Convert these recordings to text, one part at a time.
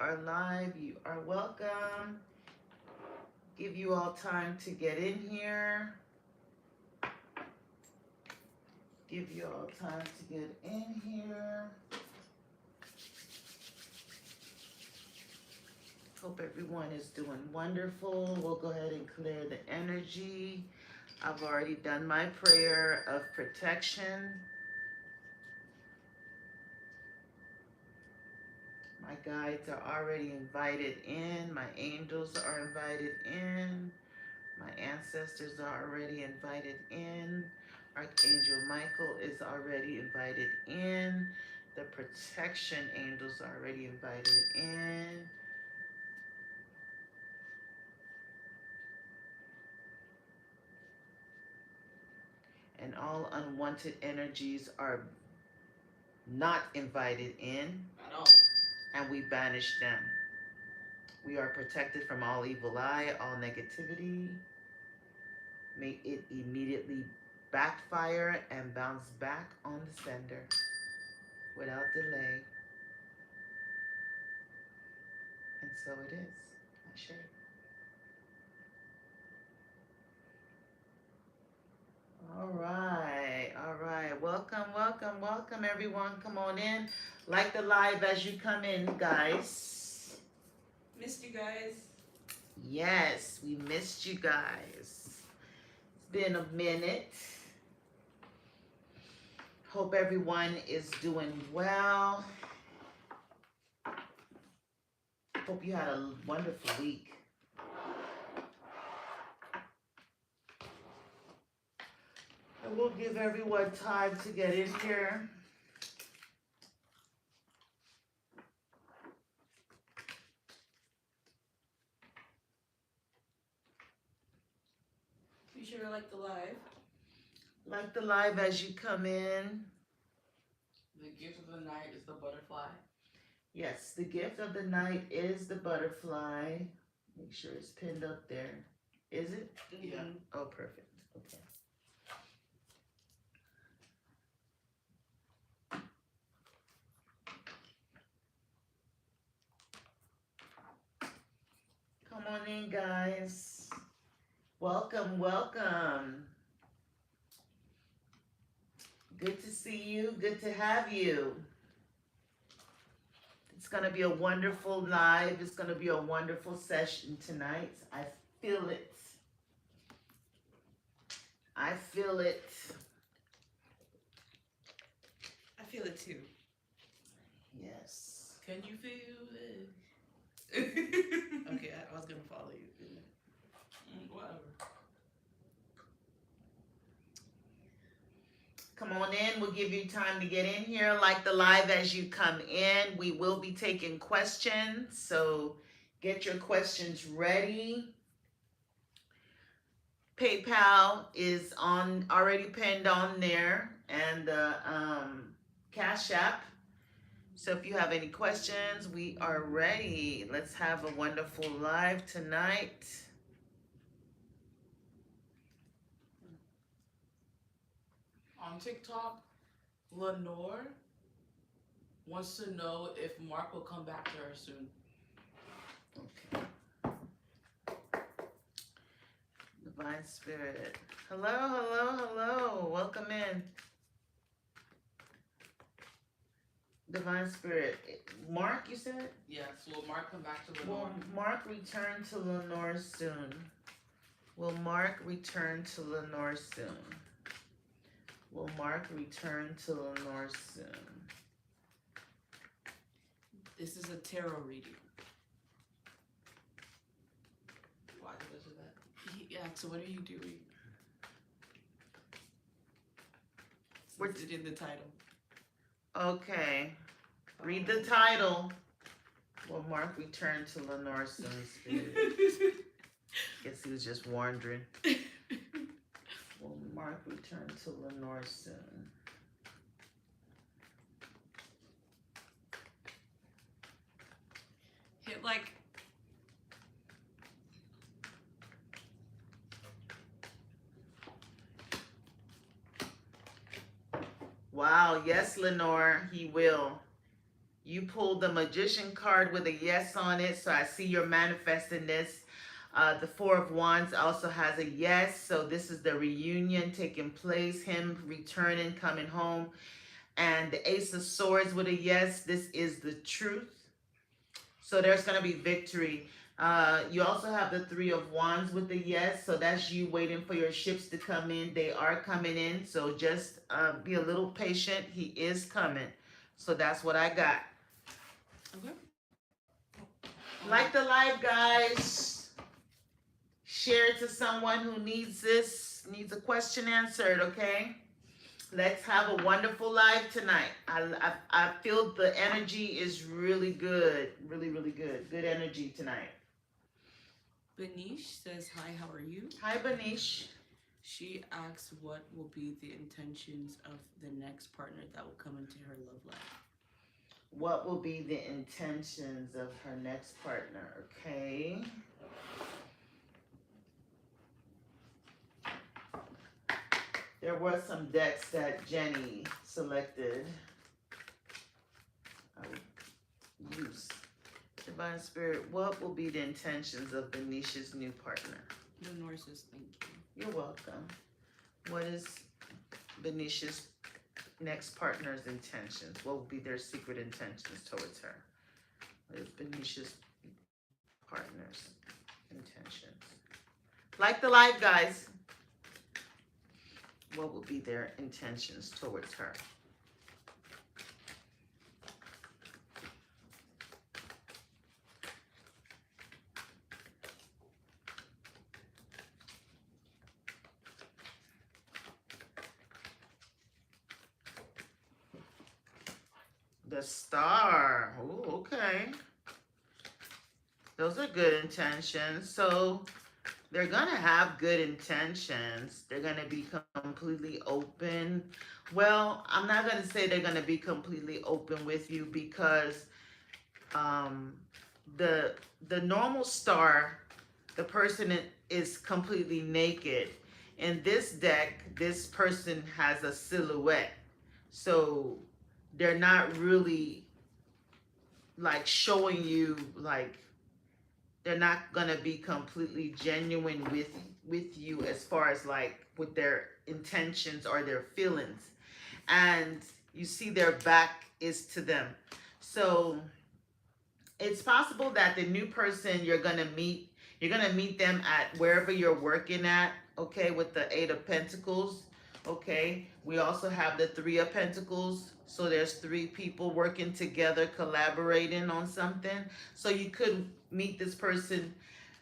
are live. You are welcome. Give you all time to get in here. Give you all time to get in here. Hope everyone is doing wonderful. We'll go ahead and clear the energy. I've already done my prayer of protection. My guides are already invited in. My angels are invited in. My ancestors are already invited in. Archangel Michael is already invited in. The protection angels are already invited in. And all unwanted energies are not invited in. At all. And we banish them. We are protected from all evil eye, all negativity. May it immediately backfire and bounce back on the sender without delay. And so it is. Ashe. All right, all right. Welcome, welcome, welcome, everyone. Come on in. Like the live as you come in, guys. Missed you guys. Yes, we missed you guys. It's been a minute. Hope everyone is doing well. Hope you had a wonderful week. And we'll give everyone time to get in here. Be sure to like the live. Like the live as you come in. The gift of the night is the butterfly. Yes, the gift of the night is the butterfly. Make sure it's pinned up there. Is it? Yeah. Oh, perfect. Okay. Come on in, guys. Welcome, welcome. Good to see you. Good to have you. It's going to be a wonderful live. It's going to be a wonderful session tonight. I feel it. I feel it. I feel it too. Yes. Can you feel it? Okay, I was gonna follow you. Whatever. Come on in. We'll give you time to get in here. Like the live as you come in. We will be taking questions, so get your questions ready. PayPal is on already pinned on there, and the Cashapp. So if you have any questions, we are ready. Let's have a wonderful live tonight. On TikTok, Lenore wants to know if Mark will come back to her soon. Okay. Divine Spirit. Hello, hello, hello. Welcome in. Divine Spirit. Mark, you said? Yes, will Mark come back to Lenore? Will Mark return to Lenore soon? Will Mark return to Lenore soon? Will Mark return to Lenore soon? This is a tarot reading. Why did I say that? Yeah, so what are you doing? It's in the title. Okay. Read the title. Will Mark return to Lenore soon, Spirit? Guess he was just wandering. Will Mark return to Lenore soon? Hit like... Wow, yes, Lenore, he will. You pulled the Magician card with a yes on it, so I see you're manifesting this. The Four of Wands also has a yes, so this is the reunion taking place, him returning, coming home. And the Ace of Swords with a yes, this is the truth. So there's going to be victory. You also have the Three of Wands with the yes, so that's you waiting for your ships to come in. They are coming in, so just be a little patient. He is coming. So that's what I got. Okay. Like the live, guys. Share it to someone who needs this, needs a question answered, okay? Let's have a wonderful live tonight. I feel the energy is really good. Really, really good. Good energy tonight. Benish says, hi, how are you? Hi, Banish. She asks what will be the intentions of the next partner that will come into her love life. What will be the intentions of her next partner? Okay. There were some decks that Jenny selected. I would use. Divine Spirit, what will be the intentions of Benish's new partner? Lenore says, thank you. You're welcome. What is Benish's next partner's intentions? What will be their secret intentions towards her? What is Benish's partner's intentions? Like the live, guys. What will be their intentions towards her? The Star. Oh, okay. Those are good intentions. So they're going to have good intentions. They're going to be completely open. Well, I'm not going to say they're going to be completely open with you because the normal star, the person is completely naked. In this deck, this person has a silhouette. So they're not really like showing you, like they're not gonna be completely genuine with you as far as like with their intentions or their feelings. And you see their back is to them. So it's possible that the new person you're gonna meet them at wherever you're working at, okay, with the Eight of Pentacles. Okay, we also have the Three of Pentacles. So there's three people working together, collaborating on something. So you could meet this person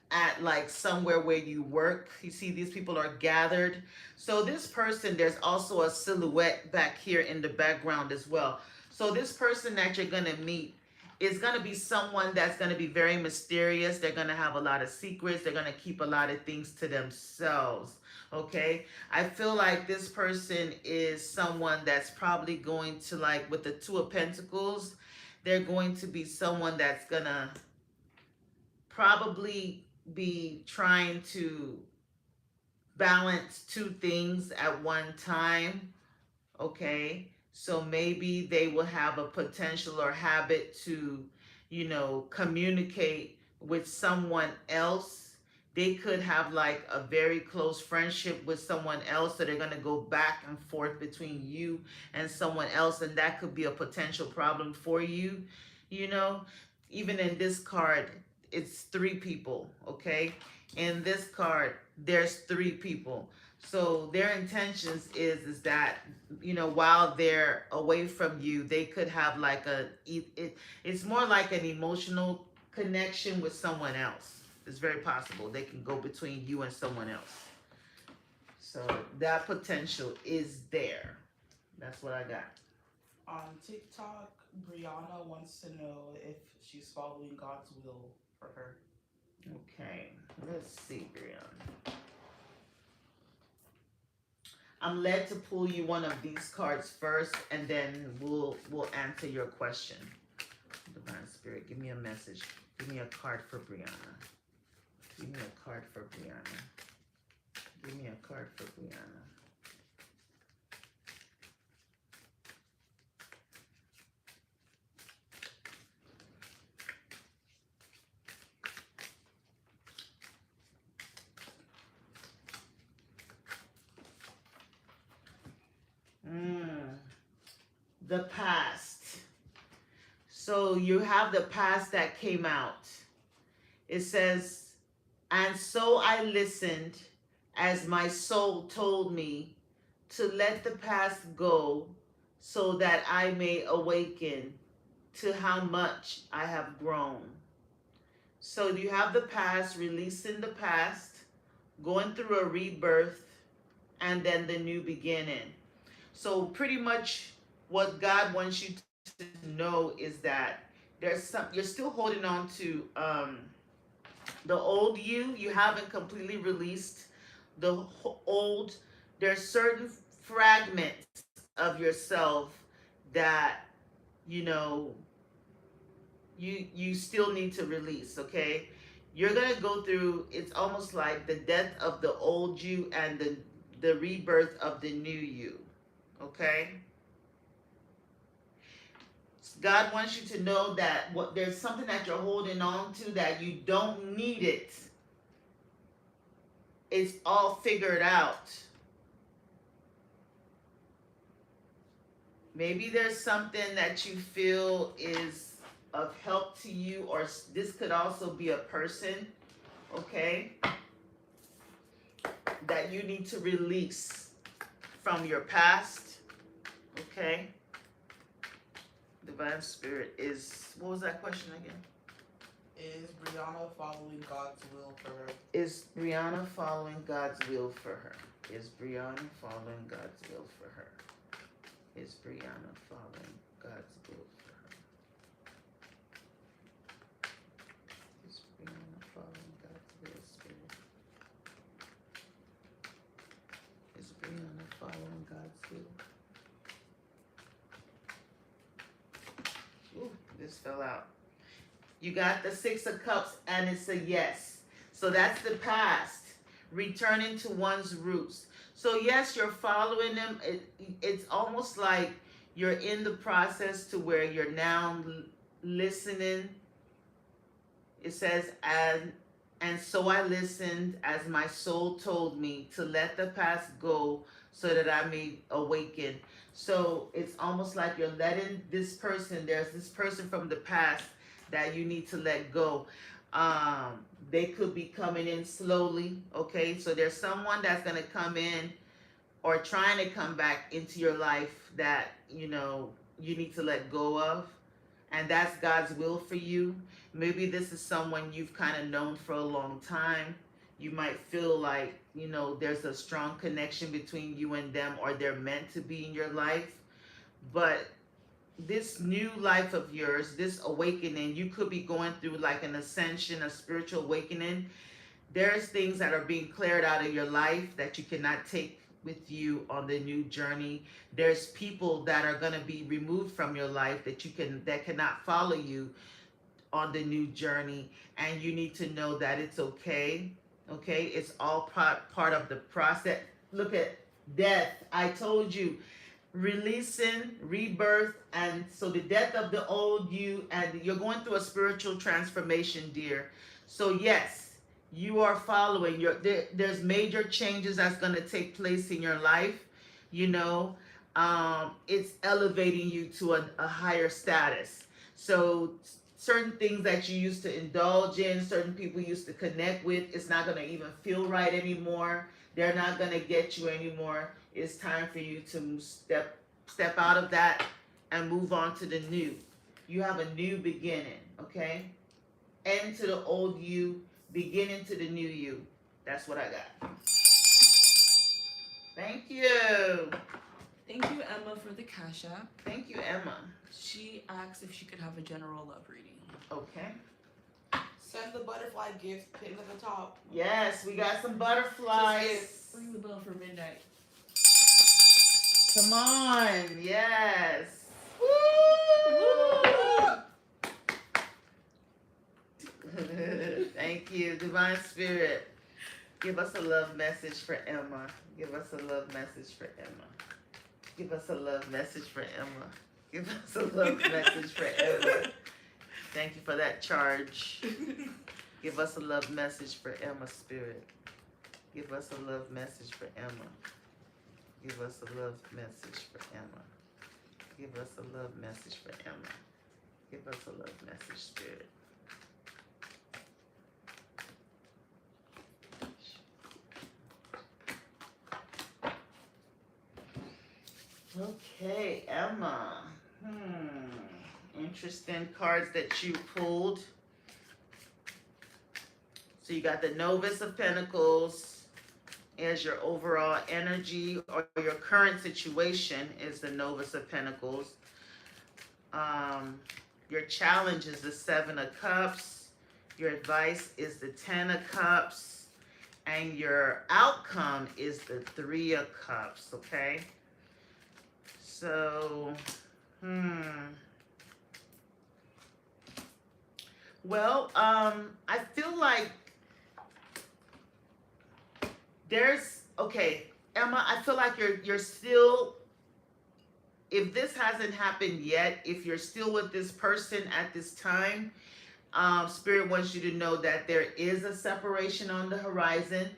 at like somewhere where you work. You see these people are gathered. So this person, there's also a silhouette back here in the background as well. So this person that you're gonna meet is gonna be someone that's gonna be very mysterious. They're gonna have a lot of secrets. They're gonna keep a lot of things to themselves. Okay, I feel like this person is someone that's probably going to, like with the Two of Pentacles, they're going to be someone that's gonna probably be trying to balance two things at one time. Okay, so maybe they will have a potential or habit to, communicate with someone else. They could have like a very close friendship with someone else, so they're going to go back and forth between you and someone else, and that could be a potential problem for you. you know Even in this card, it's three people. Okay, in this card there's three people. So their intentions is that, while they're away from you, they could have like it's more like an emotional connection with someone else. It's very possible they can go between you and someone else. So that potential is there. That's what I got. On TikTok, Brianna wants to know if she's following God's will for her. Okay, let's see, Brianna. I'm led to pull you one of these cards first, and then we'll answer your question. Divine Spirit, give me a message. Give me a card for Brianna. Give me a card for Brianna. Give me a card for Brianna. the past. So you have the past that came out. It says, and so I listened as my soul told me to let the past go so that I may awaken to how much I have grown. So you have the past, releasing the past, going through a rebirth, and then the new beginning. So pretty much what God wants you to know is that you're still holding on to the old you. You haven't completely released the old. There's certain fragments of yourself that you know you still need to release. Okay, you're gonna go through. It's almost like the death of the old you and the rebirth of the new you. Okay, God wants you to know that what there's something that you're holding on to that you don't need it. It's all figured out. Maybe there's something that you feel is of help to you, or this could also be a person, okay, that you need to release from your past, okay? Divine Spirit is, what was that question again? Is Brianna following God's will for her? Is Brianna following God's will for her? Is Brianna following God's will for her? Is Brianna following God's will for her? Is Brianna following God's will, Spirit? Is Brianna following God's will? Ooh, this fell out. You got the Six of Cups, and it's a yes. So that's the past, returning to one's roots. So yes, you're following them. It's almost like you're in the process to where you're now listening. It says, and so I listened as my soul told me to let the past go so that I may awaken. So it's almost like you're letting this person, there's this person from the past that you need to let go. They could be coming in slowly, okay? So there's someone that's going to come in or trying to come back into your life that, you know, you need to let go of. And that's God's will for you. Maybe this is someone you've kind of known for a long time. You might feel like, you know, there's a strong connection between you and them, or they're meant to be in your life. But this new life of yours, this awakening, you could be going through like an ascension, a spiritual awakening. There's things that are being cleared out of your life that you cannot take with you on the new journey. There's people that are going to be removed from your life that cannot follow you on the new journey, and you need to know that it's okay. Okay, it's all part of the process. Look at death. I told you, releasing, rebirth, and so the death of the old you, and you're going through a spiritual transformation, dear. So yes, you are following there's major changes that's going to take place in your life. You know, it's elevating you to a higher status. So certain things that you used to indulge in, certain people used to connect with, it's not going to even feel right anymore. They're not going to get you anymore. It's time for you to step out of that and move on to the new. You have a new beginning, okay? End to the old you, beginning to the new you. That's what I got. Thank you. Thank you, Emma, for the Cashapp. Thank you, Emma. She asked if she could have a general love reading. Okay. Send the butterfly gift pinned at the top. Yes, we got some butterflies. Ring the bell for midnight. Come on. Yes. Woo! Thank you, Divine Spirit. Give us a love message for Emma. Give us a love message for Emma. Give us a love message for Emma. Give us a love message for Emma. Thank you for that charge. Give us a love message for Emma, Spirit. Give us a love message for Emma. Give us a love message for Emma. Give us a love message for Emma. Give us a love message, Spirit. Okay, Emma. Interesting cards that you pulled. So you got the Novus of Pentacles as your overall energy, or your current situation is the Novus of Pentacles. Your challenge is the Seven of Cups. Your advice is the Ten of Cups. And your outcome is the Three of Cups, okay? So, well, I feel like okay, Emma, I feel like you're still, if this hasn't happened yet, if you're still with this person at this time, Spirit wants you to know that there is a separation on the horizon.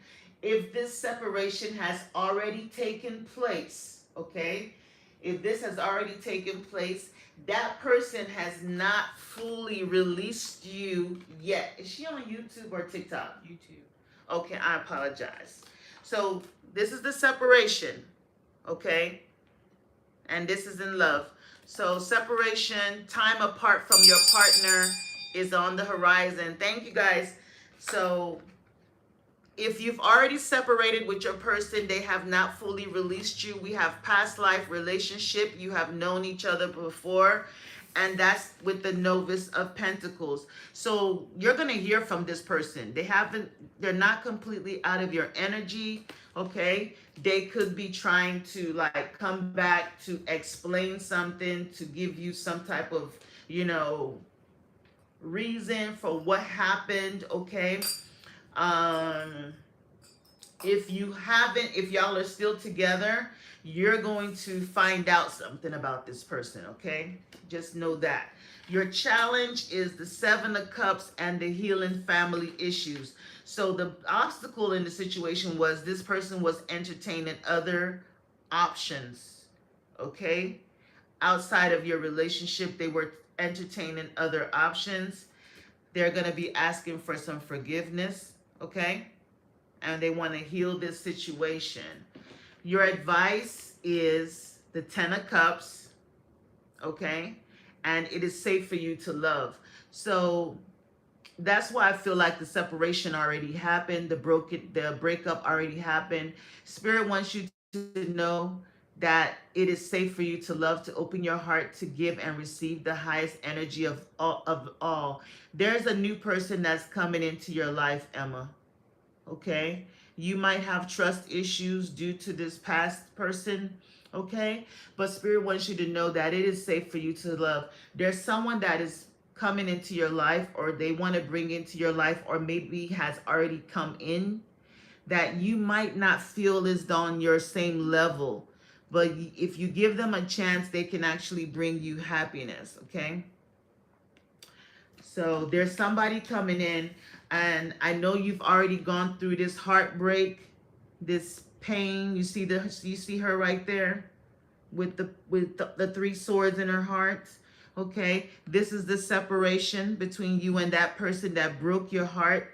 If this separation has already taken place, okay, if this has already taken place, that person has not fully released you yet. Is she on YouTube or TikTok? YouTube. Okay, I apologize. So this is the separation, okay? And this is in love. So separation, time apart from your partner is on the horizon. Thank you, guys. So if you've already separated with your person, they have not fully released you. We have past life relationship. You have known each other before. And that's with the Novus of Pentacles. So you're going to hear from this person. They're not completely out of your energy, okay? They could be trying to like come back to explain something, to give you some type of, reason for what happened, okay? If y'all are still together, you're going to find out something about this person, okay? Just know that. Your challenge is the Seven of Cups and the healing family issues. So the obstacle in the situation was this person was entertaining other options, okay? Outside of your relationship, they were entertaining other options. They're going to be asking for some forgiveness, okay? And they want to heal this situation. Your advice is the Ten of Cups, okay? And it is safe for you to love. So that's why I feel like the separation already happened. The breakup already happened. Spirit wants you to know that it is safe for you to love, to open your heart, to give and receive the highest energy of all. There's a new person that's coming into your life, Emma. Okay? You might have trust issues due to this past person, okay? But Spirit wants you to know that it is safe for you to love. There's someone that is coming into your life, or they want to bring into your life, or maybe has already come in, that you might not feel is on your same level. But if you give them a chance, they can actually bring you happiness, okay? So there's somebody coming in, and I know you've already gone through this heartbreak, this pain. You see her right there with the three swords in her heart. Okay, this is the separation between you and that person that broke your heart.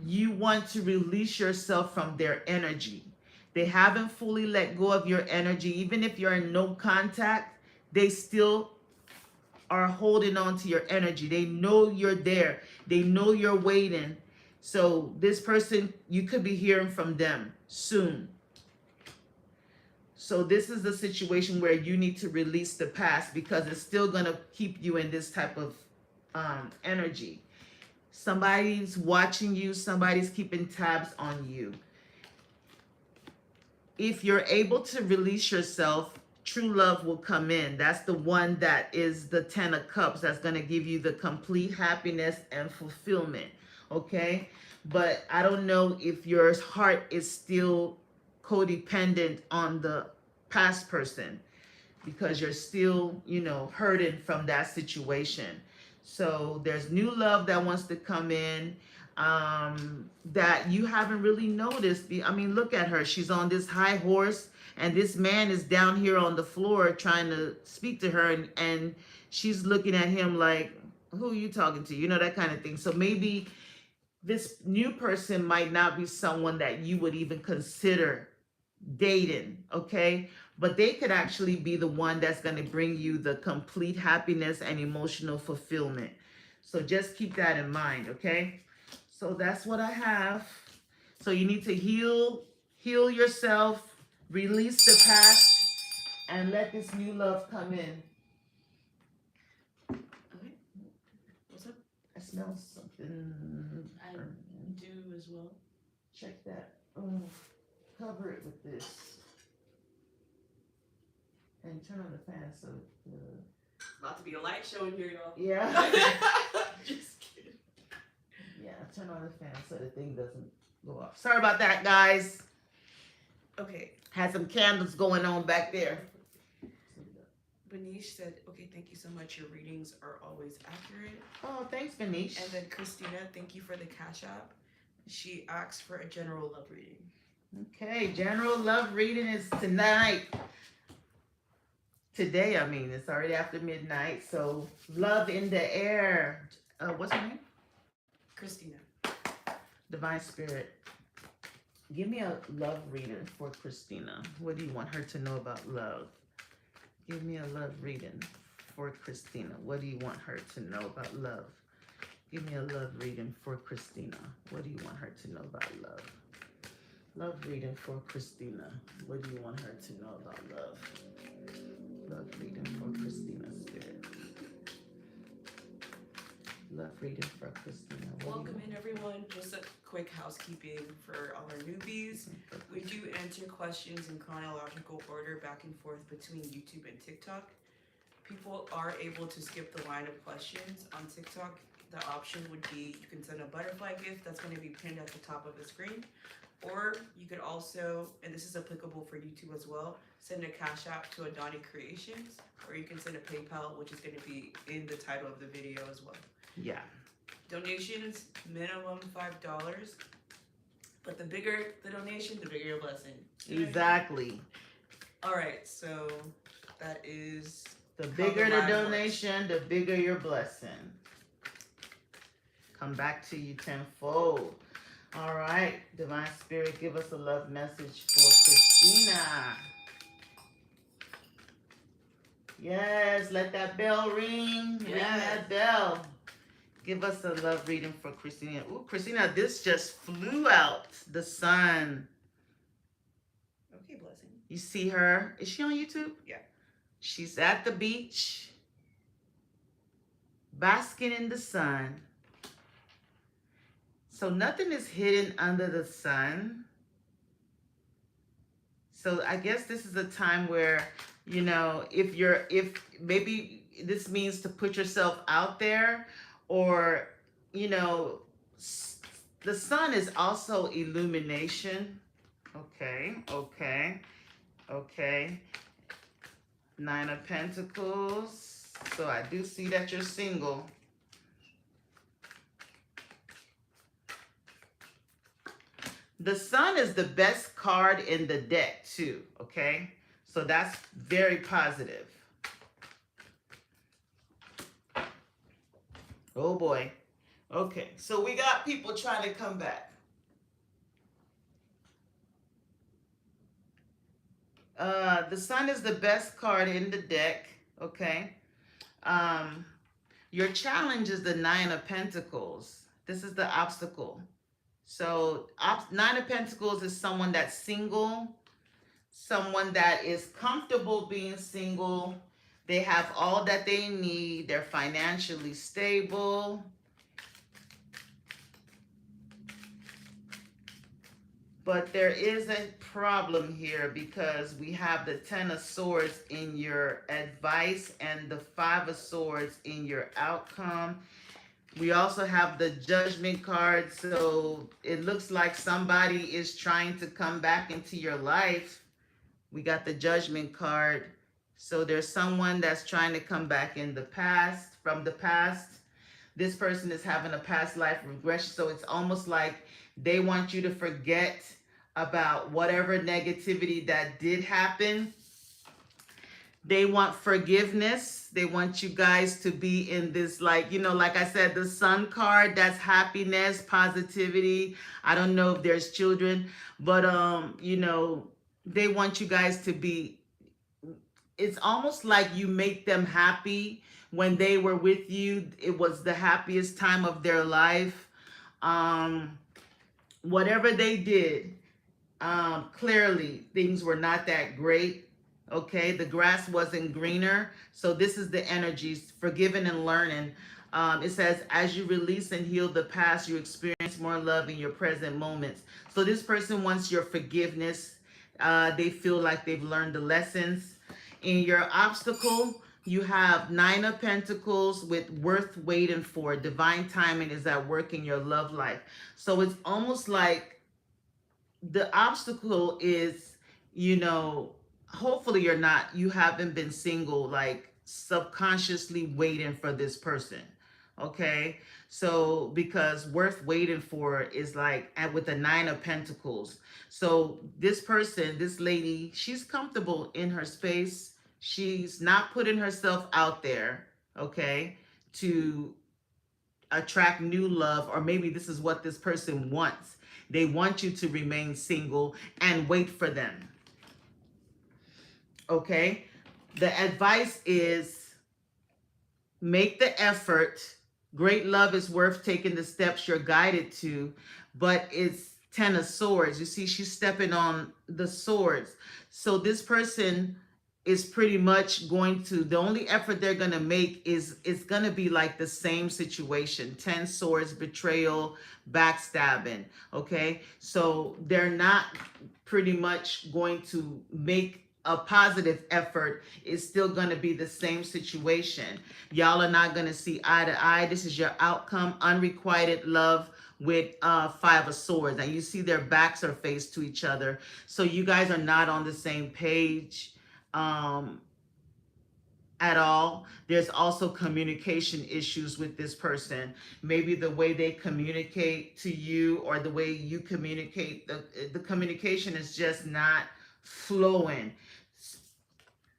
You want to release yourself from their energy. They haven't fully let go of your energy. Even if you're in no contact, they still are holding on to your energy. They know you're there. They know you're waiting. So this person, you could be hearing from them soon. So this is the situation where you need to release the past, because it's still going to keep you in this type of energy. Somebody's watching you. Somebody's keeping tabs on you. If you're able to release yourself, true love will come in. That's the one that is the Ten of Cups. That's going to give you the complete happiness and fulfillment. Okay? But I don't know if your heart is still codependent on the past person, because you're still, hurting from that situation. So there's new love that wants to come in, that you haven't really noticed. I mean, look at her. She's on this high horse, and this man is down here on the floor trying to speak to her, and she's looking at him like, who are you talking to? You know, that kind of thing. So maybe this new person might not be someone that you would even consider dating, okay? But they could actually be the one that's going to bring you the complete happiness and emotional fulfillment. So just keep that in mind, okay? So that's what I have. So you need to heal yourself, release the past, and let this new love come in. Okay. What's up? I smell something. I do as well. Check that. Oh, cover it with this. And turn on the fan so About to be a light show in here, y'all. yeah. Just kidding. Yeah, turn on the fan so the thing doesn't go off. Sorry about that, guys. Okay. Had some candles going on back there. Benish said, okay, thank you so much. Your readings are always accurate. Oh, thanks, Benish. And then Christina, thank you for the Cash App. She asked for a general love reading. Okay, general love reading is tonight. Today, I mean, it's already after midnight. So, love in the air. What's her name? Christina. Divine Spirit. Give me a love reading for Christina. What do you want her to know about love? Give me a love reading for Christina. What do you want her to know about love? Give me a love reading for Christina. What do you want her to know about love? Love reading for Christina. What do you want her to know about love? Love reading for Christina, Spirit. Love reading for Christina. Welcome in, everyone. Just a quick housekeeping for all our newbies. We do answer questions in chronological order back and forth between YouTube and TikTok. People are able to skip the line of questions. On TikTok, the option would be you can send a butterfly gift that's going to be pinned at the top of the screen. Or you could also, and this is applicable for YouTube as well, send a Cash App to adanicreations, or you can send a PayPal, which is going to be in the title of the video as well. Yeah. Donations, minimum $5. But the bigger the donation, the bigger your blessing. Exactly. All right, so that is... The bigger the donation, the bigger your blessing. Come back to you tenfold. All right, Divine Spirit, give us a love message for Christina. Yes, let that bell ring. Ring that bell. Give us a love reading for Christina. Ooh, Christina, this just flew out. The sun. Okay, blessing. You see her? Is she on YouTube? Yeah. She's at the beach, basking in the sun. So nothing is hidden under the sun. So I guess this is a time where, you know, if maybe this means to put yourself out there, or, you know, the sun is also illumination. Okay. Nine of Pentacles. So I do see that you're single. The sun is the best card in the deck too, okay? So that's very positive. Oh boy. Okay, so we got people trying to come back. The sun is the best card in the deck, okay? Your challenge is the Nine of Pentacles. This is the obstacle. So Nine of Pentacles is someone that's single, someone that is comfortable being single. They have all that they need. They're financially stable. But there is a problem here because we have the Ten of Swords in your advice and the Five of Swords in your outcome. We also have the Judgment card, so it looks like somebody is trying to come back into your life. We got the Judgment card. So there's someone that's trying to come back in the past, from the past. This person is having a past life regression, so it's almost like they want you to forget about whatever negativity that did happen. They want forgiveness. They want you guys to be in this, like, like I said, the sun card, that's happiness, positivity. I don't know if there's children, but they want you guys to be, it's almost like you make them happy. When they were with you, it was the happiest time of their life. Whatever they did, clearly things were not that great. Okay, the grass wasn't greener. So this is the energies, forgiving and learning. It says, as you release and heal the past, you experience more love in your present moments. So this person wants your forgiveness. They feel like they've learned the lessons. In your obstacle, you have Nine of Pentacles with worth waiting for. Divine timing is at work in your love life. So it's almost like the obstacle is, hopefully you haven't been single, like subconsciously waiting for this person. Okay. So because worth waiting for is like, and with the Nine of Pentacles. So this person, this lady, she's comfortable in her space. She's not putting herself out there, okay, to attract new love, or maybe this is what this person wants. They want you to remain single and wait for them. Okay? The advice is make the effort. Great love is worth taking the steps you're guided to, but it's Ten of Swords. You see, she's stepping on the swords. So this person is pretty much going to, the only effort they're going to make is, it's going to be like the same situation. 10 swords, betrayal, backstabbing. Okay. So they're not pretty much going to make a positive effort. It's still going to be the same situation. Y'all are not going to see eye to eye. This is your outcome. Unrequited love with Five of Swords. Now you see their backs are faced to each other. So you guys are not on the same page at all. There's also communication issues with this person. Maybe the way they communicate to you or the way you communicate, the communication is just not flowing.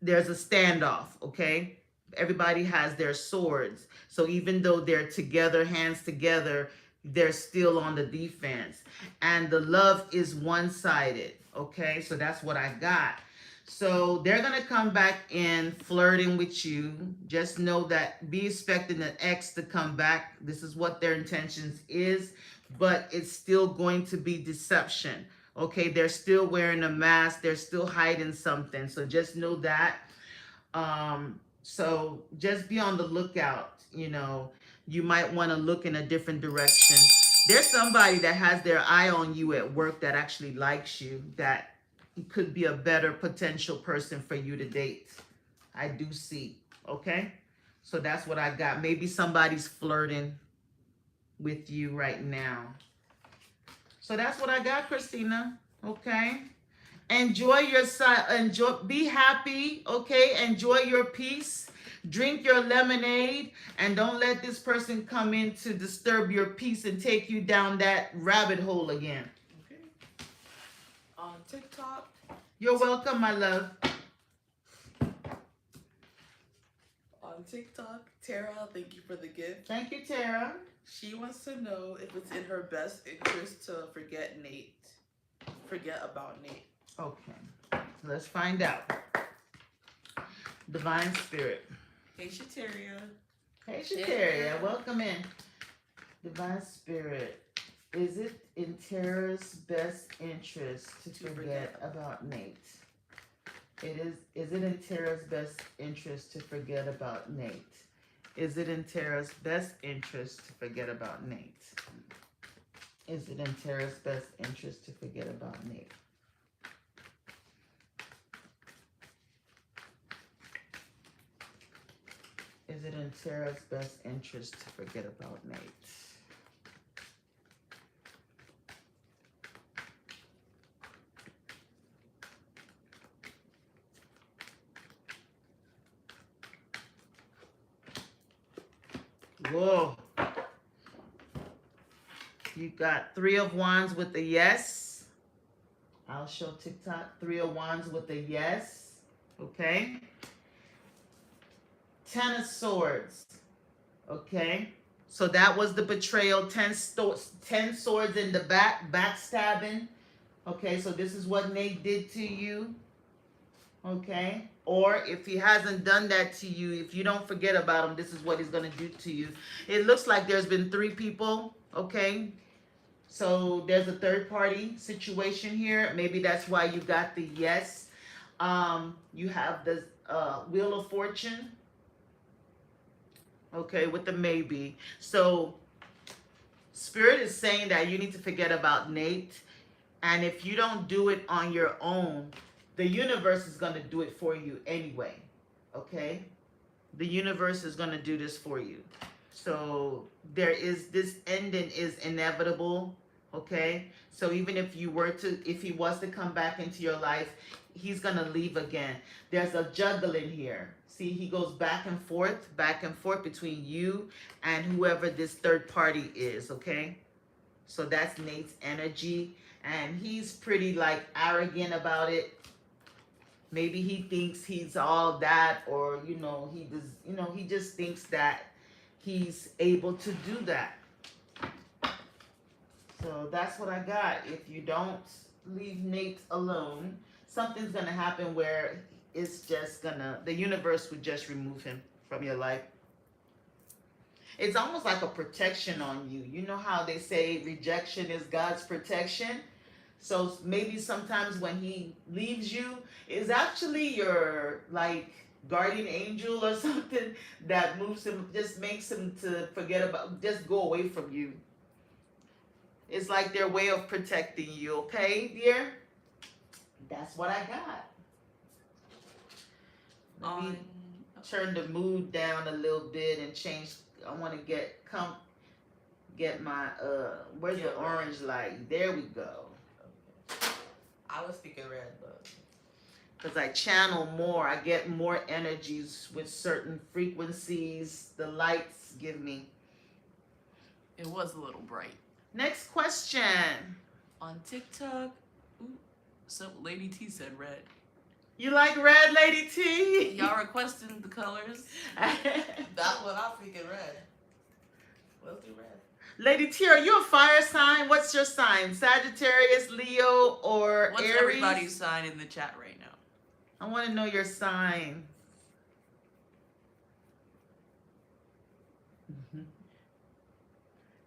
There's a standoff, okay? Everybody has their swords. So even though they're together, hands together, they're still on the defense. And the love is one-sided, okay? So that's what I got. So they're going to come back in flirting with you. Just know that, be expecting an ex to come back. This is what their intentions is, but it's still going to be deception. Okay, they're still wearing a mask. They're still hiding something. So just know that. So just be on the lookout. You might want to look in a different direction. There's somebody that has their eye on you at work that actually likes you, that could be a better potential person for you to date. I do see. Okay, so that's what I got. Maybe somebody's flirting with you right now. So that's what I got, Christina. Okay, enjoy your be happy. Okay, enjoy your peace. Drink your lemonade, and don't let this person come in to disturb your peace and take you down that rabbit hole again. Okay. On TikTok. You're welcome, my love. On TikTok, Tara, thank you for the gift. Thank you, Tara. She wants to know if it's in her best interest to forget about Nate. Okay, let's find out. Divine Spirit. Hey, Shateria. Hey, Shateria. Welcome in. Divine Spirit. Is it in Tara's best interest to forget about Nate? Is it in Tara's best interest to forget about Nate? Is it in Tara's best interest to forget about Nate? Is it in Tara's best interest to forget about Nate? Is it in Tara's best interest to forget about Nate? Whoa. You got Three of Wands with the yes. I'll show TikTok. 3 of Wands with a yes. Okay. 10 of Swords. Okay. So that was the betrayal. 10 swords in the back, backstabbing. Okay, so this is what Nate did to you. Okay. Or if he hasn't done that to you, if you don't forget about him, this is what he's going to do to you. It looks like there's been 3 people. Okay. So there's a third party situation here. Maybe that's why you got the yes. You have the Wheel of Fortune. Okay, with the maybe. So Spirit is saying that you need to forget about Nate. And if you don't do it on your own, the universe is going to do it for you anyway. Okay? The universe is going to do this for you. So there is, this ending is inevitable. Okay? So even if he was to come back into your life, he's going to leave again. There's a juggling here. See, he goes back and forth between you and whoever this third party is. Okay? So that's Nate's energy. And he's pretty like arrogant about it. Maybe he thinks he's all that, or he just thinks that he's able to do that. So that's what I got. If you don't leave Nate alone, something's gonna happen where it's just the universe would just remove him from your life. It's almost like a protection on you. You know how they say rejection is God's protection? So maybe sometimes when he leaves you, it's actually your like guardian angel or something that moves him, just makes him to forget about, just go away from you. It's like their way of protecting you, okay, dear? That's what I got. Let me turn the mood down a little bit and change. I want to get my where's the orange light? There we go. I was speaking red, but because I channel more, I get more energies with certain frequencies. The lights give me. It was a little bright. Next question. On TikTok, so Lady T said red. You like red, Lady T? Y'all requesting the colors? That one I'm speaking red. Let's do red. Lady T, are you a fire sign? What's your sign? Sagittarius, Leo, or What's Aries? everybody's sign in the chat right now? I want to know your sign.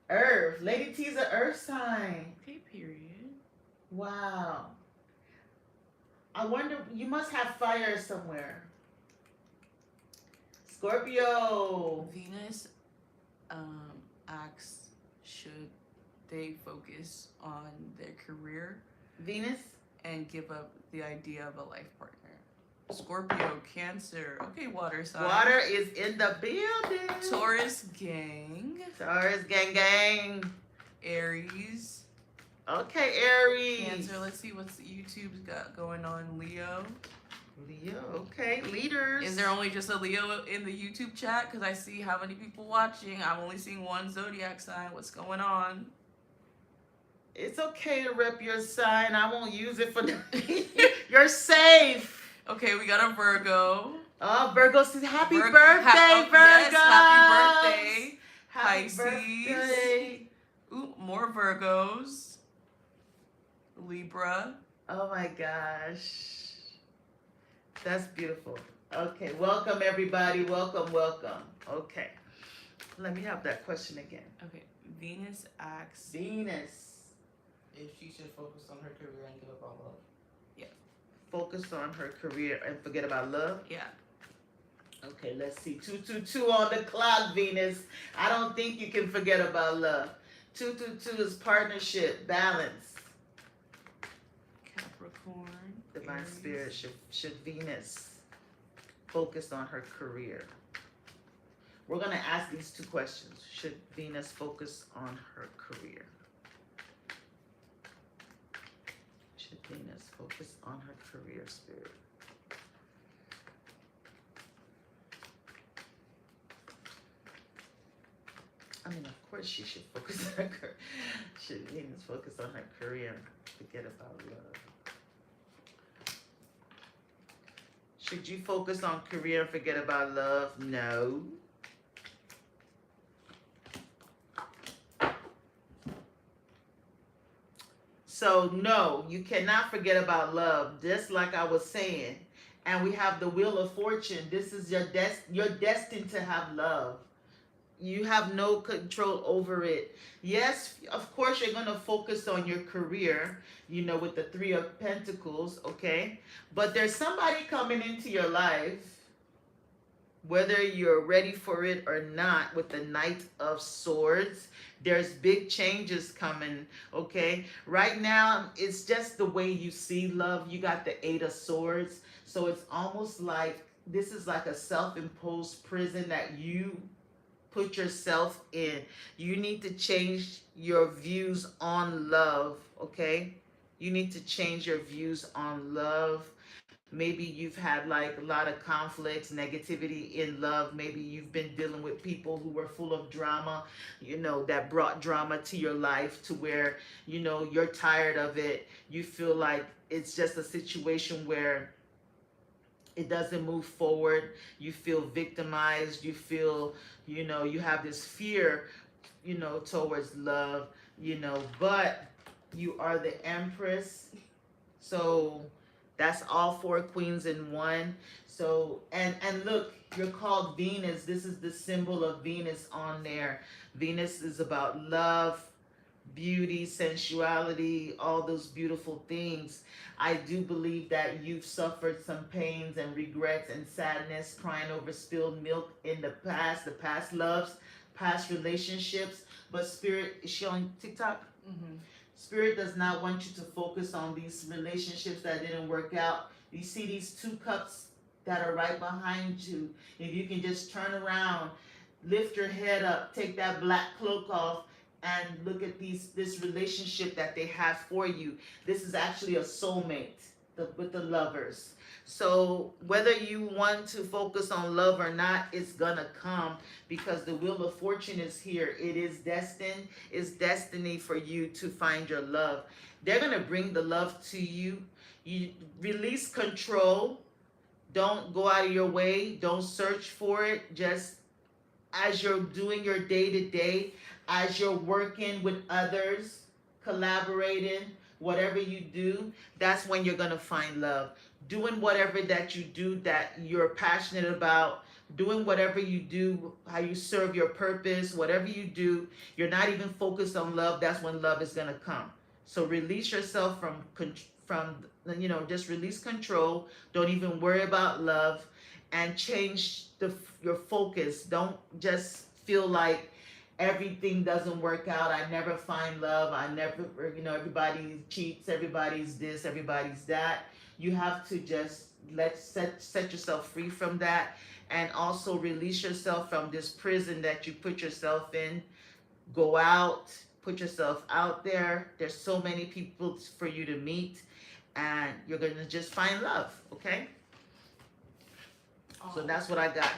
Earth. Lady T's an earth sign. Okay, period. Wow. I wonder, you must have fire somewhere. Scorpio. Venus asks, should they focus on their career Venus? and give up the idea of a life partner? Scorpio, Cancer. Okay, water sign. Water is in the building. Taurus, gang. Taurus, gang, gang. Aries. Okay, Aries. Cancer. Let's see what's YouTube's got going on. Leo. Leo. Okay, leaders. Is there only just a Leo in the YouTube chat? Because I see how many people watching. I'm only seeing one zodiac sign. What's going on? It's okay to rep your sign. I won't use it for the... You're safe. Okay, we got a Virgo. Oh, Virgo says happy birthday, Virgo. Virgo. Yes, happy birthday. Happy Pisces. birthday. Ooh, more Virgos. Libra. Oh my gosh. That's beautiful. Okay, welcome everybody. Welcome, welcome. Okay. Let me have that question again. Okay, Venus asks. Venus. If she should focus on her career and give up on love. Focus on her career and forget about love? Yeah. Okay, let's see. 222 on the clock, Venus. I don't think you can forget about love. 222 is partnership, balance. Capricorn. Divine Aries. Spirit, should Venus focus on her career? We're going to ask these 2 questions. Should Venus focus on her career? Should Venus focus on her career, Spirit? I mean, of course she should focus on her career. Should Venus focus on her career and forget about love? Should you focus on career and forget about love? No. So no, you cannot forget about love. Just like I was saying, and we have the wheel of fortune. This is you're destined to have love. You have no control over it. Yes, of course you're going to focus on your career, with the 3 of pentacles, okay? But there's somebody coming into your life, whether you're ready for it or not, with the Knight of Swords. There's big changes coming, okay? Right now, it's just the way you see love. You got the 8 of Swords. So it's almost like this is like a self-imposed prison that you put yourself in. You need to change your views on love, okay? You need to change your views on love. Maybe you've had like a lot of conflicts, negativity in love. Maybe you've been dealing with people who were full of drama, that brought drama to your life to where, you're tired of it. You feel like it's just a situation where it doesn't move forward. You feel victimized. You feel, you have this fear, towards love, but you are the Empress. So that's all 4 queens in one. So, and look, you're called Venus. This is the symbol of Venus on there. Venus is about love, beauty, sensuality, all those beautiful things. I do believe that you've suffered some pains and regrets and sadness, crying over spilled milk in the past loves, past relationships. But Spirit, is she on TikTok? Mm-hmm. Spirit does not want you to focus on these relationships that didn't work out. You see these 2 cups that are right behind you. If you can just turn around, lift your head up, take that black cloak off, and look at this relationship that they have for you. This is actually a soulmate with the lovers. So whether you want to focus on love or not, it's gonna come, because the wheel of fortune is here. It is destined. It's destiny for you to find your love. They're gonna bring the love to you. You release control. Don't go out of your way. Don't search for it. Just as you're doing your day to day, as you're working with others, collaborating, whatever you do, that's when you're going to find love. Doing whatever that you do that you're passionate about, doing whatever you do, how you serve your purpose, whatever you do, you're not even focused on love, that's when love is going to come. So release yourself just release control. Don't even worry about love, and change your focus. Don't just feel like everything doesn't work out. I never find love. I never, everybody cheats. Everybody's this. Everybody's that. You have to just set yourself free from that, and also release yourself from this prison that you put yourself in. Go out. Put yourself out there. There's so many people for you to meet, and you're gonna just find love. Okay. So that's what I got.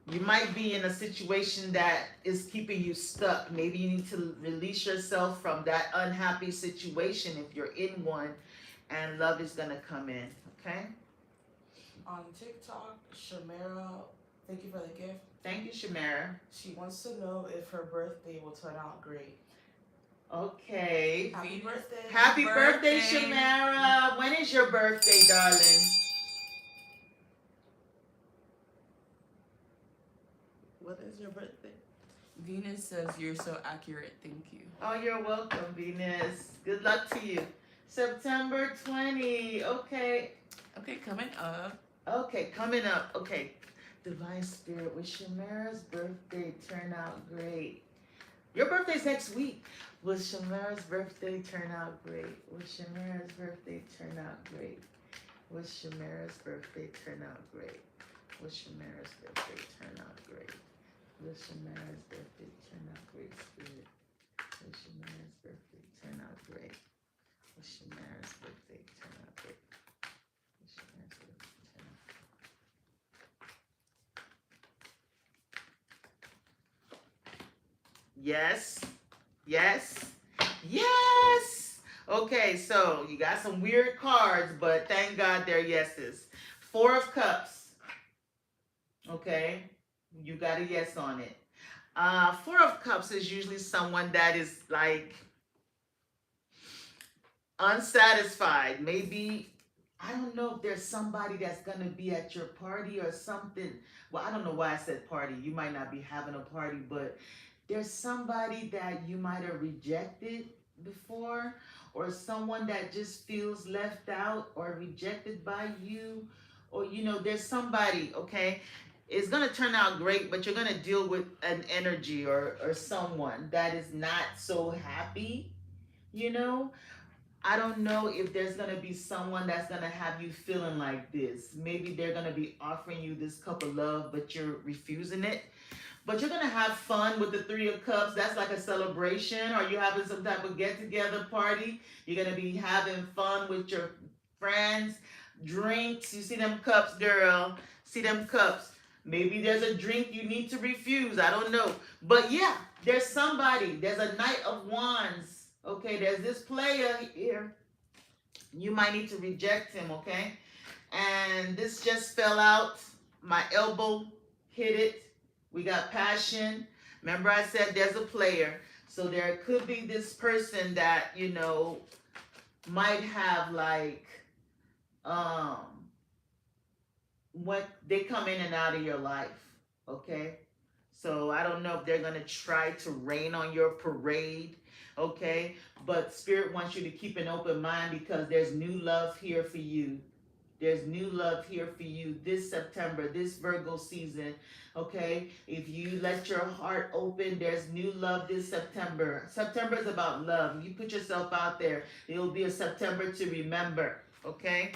You might be in a situation that is keeping you stuck. Maybe you need to release yourself from that unhappy situation if you're in one, and love is going to come in, okay? On TikTok, Shamara, thank you for the gift. Thank you, Shamara. She wants to know if her birthday will turn out great. Okay. Happy birthday. Happy birthday, Shamara. When is your birthday, darling? What is your birthday? Venus says you're so accurate. Thank you. Oh, you're welcome, Venus. Good luck to you. September 20. Okay. Okay, coming up. Okay, coming up. Okay. Divine Spirit, will Shamara's birthday turn out great? Your birthday's next week. Will Shamara's birthday turn out great? Will Shamara's birthday turn out great? Will Shamara's birthday turn out great? Will Shamara's birthday turn out great? Will Shamara's birthday turn out great, Spirit? Will Shamara's birthday turn out great? Will Shamara's birthday turn out great? Will Shamara's birthday turn out great? Yes. Yes. Yes. Okay, so you got some weird cards, but thank God they're yeses. Four of Cups. Okay, you got a yes on it. Four of Cups is usually someone that is like unsatisfied. Maybe, I don't know if there's somebody that's gonna be at your party or something. Well, I don't know why I said party. You might not be having a party, but there's somebody that you might have rejected before, or someone that just feels left out or rejected by you, or there's somebody, okay? It's gonna turn out great, but you're gonna deal with an energy or someone that is not so happy, you know I don't know if there's gonna be someone that's gonna have you feeling like this. Maybe they're gonna be offering you this cup of love, but you're refusing it. But you're gonna have fun with the Three of Cups. That's like a celebration, or you're having some type of get together party. You're gonna be having fun with your friends, drinks. You see them cups, girl. See them cups. Maybe there's a drink you need to refuse. I don't know. But yeah, there's somebody. There's a Knight of Wands. Okay, there's this player here. You might need to reject him, okay? And this just fell out. My elbow hit it. We got passion. Remember, I said there's a player. So there could be this person that, might have like, um, what they come in and out of your life, okay? So I don't know if they're gonna try to rain on your parade, okay? But Spirit wants you to keep an open mind because there's new love here for you. There's new love here for you this September, this Virgo season, okay? If you let your heart open, there's new love this September. September is about love. You put yourself out there, it'll be a September to remember, okay?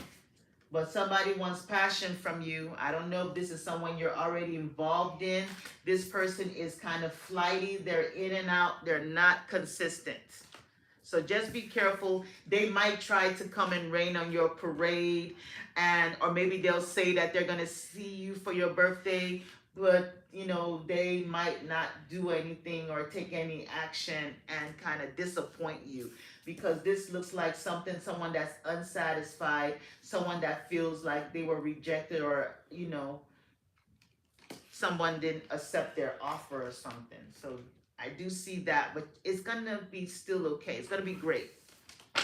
But somebody wants passion from you. I don't know if this is someone you're already involved in. This person is kind of flighty. They're in and out. They're not consistent. So just be careful. They might try to come and rain on your parade, or maybe they'll say that they're gonna see you for your birthday, but they might not do anything or take any action and kind of disappoint you, because this looks like someone that's unsatisfied, someone that feels like they were rejected, or someone didn't accept their offer or something. So I do see that, but it's gonna be still okay. It's gonna be great.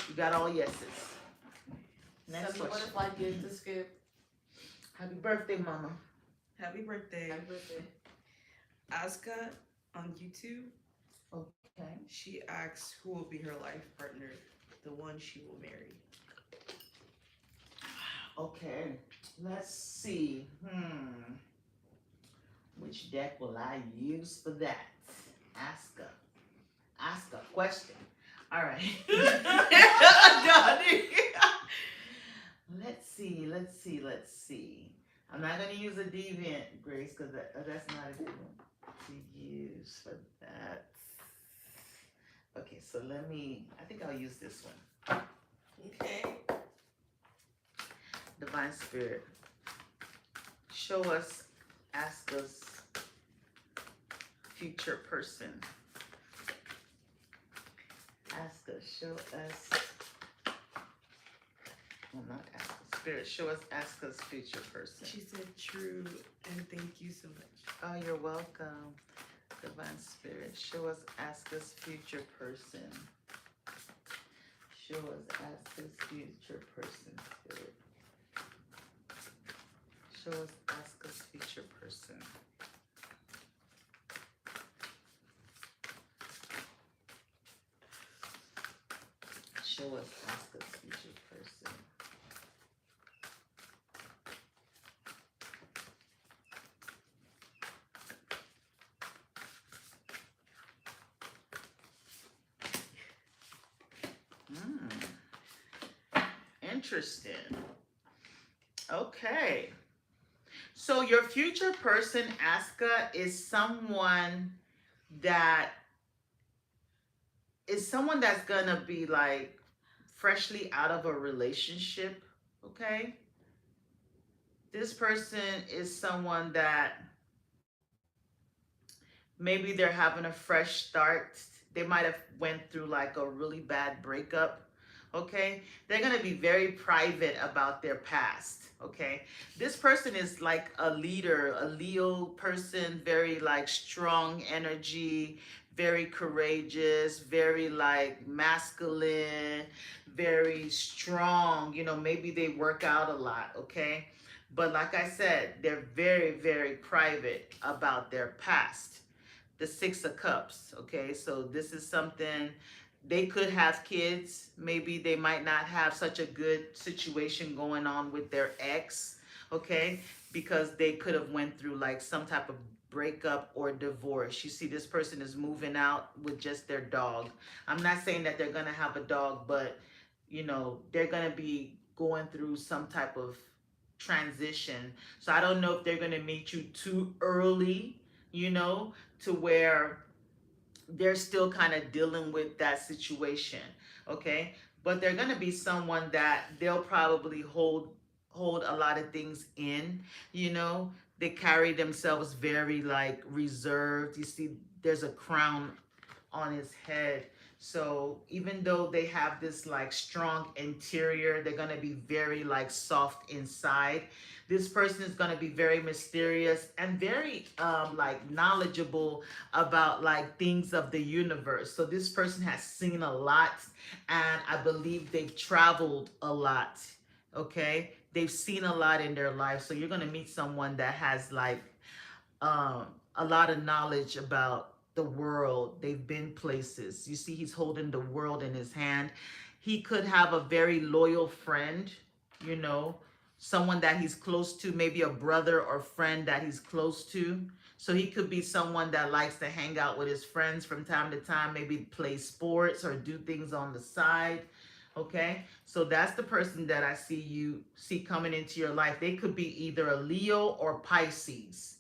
You got all yeses. Next Send the question. butterfly gift to Skip. Happy birthday, mama. Happy birthday. Happy birthday. Aska on YouTube, Okay. she asks who will be her life partner, the one she will marry. Okay. Let's see. Which deck will I use for that? Ask a question. All right. Let's see. I'm not going to use a deviant, Grace, because that's not a good one to use for that. Okay, so I think I'll use this one. Okay. Divine Spirit, show us, ask us, future person. Ask us, show us. Well, not ask us. Spirit, show us, ask us, future person. She said true, and thank you so much. Oh, you're welcome. Divine Spirit, show us, ask us, future person. Show us, ask us, future person, Spirit. Show us, ask us, future person. Show us, ask us, future person. Interesting. Okay. So your future person, Aska, is someone that's gonna be like freshly out of a relationship, okay? This person is someone that maybe they're having a fresh start. They might have went through like a really bad breakup, Okay, they're going to be very private about their past. Okay, this person is like a leader, a Leo person, very like strong energy, very courageous, very like masculine, very strong. You know, maybe they work out a lot. Okay, but like I said, they're very, very private about their past. The Six of Cups. Okay, so this is something, they could have kids. Maybe they might not have such a good situation going on with their ex. Okay, because they could have went through like some type of breakup or divorce. You see, this person is moving out with just their dog. I'm not saying that they're gonna have a dog, but you know, they're gonna be going through some type of transition. So I don't know if they're gonna meet you too early, you know, to where they're still kind of dealing with that situation. Okay, but they're going to be someone that they'll probably hold a lot of things in, you know. They carry themselves very like reserved. You see, there's a crown on his head. So even though they have this like strong interior, they're gonna be very like soft inside. This person is gonna be very mysterious and very like knowledgeable about like things of the universe. So this person has seen a lot, and I believe they've traveled a lot. Okay, they've seen a lot in their life. So you're gonna meet someone that has like um, a lot of knowledge about the world. They've been places. You see, he's holding the world in his hand. He could have a very loyal friend, you know, someone that he's close to, maybe a brother or friend that he's close to. So he could be someone that likes to hang out with his friends from time to time, maybe play sports or do things on the side. Okay, so that's the person that I see coming into your life. They could be either a Leo or Pisces.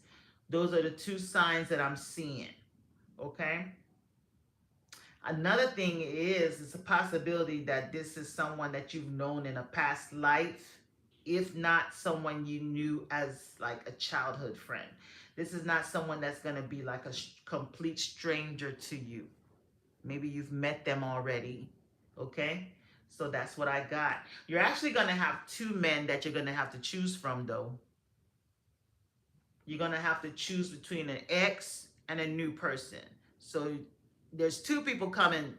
Those are the two signs that I'm seeing. Okay. Another thing is, it's a possibility that this is someone that you've known in a past life, if not someone you knew as like a childhood friend. This is not someone that's going to be like a complete stranger to you. Maybe you've met them already. Okay. So that's what I got. You're actually going to have two men that you're going to have to choose from, though. You're going to have to choose between an ex and a new person. So there's two people coming.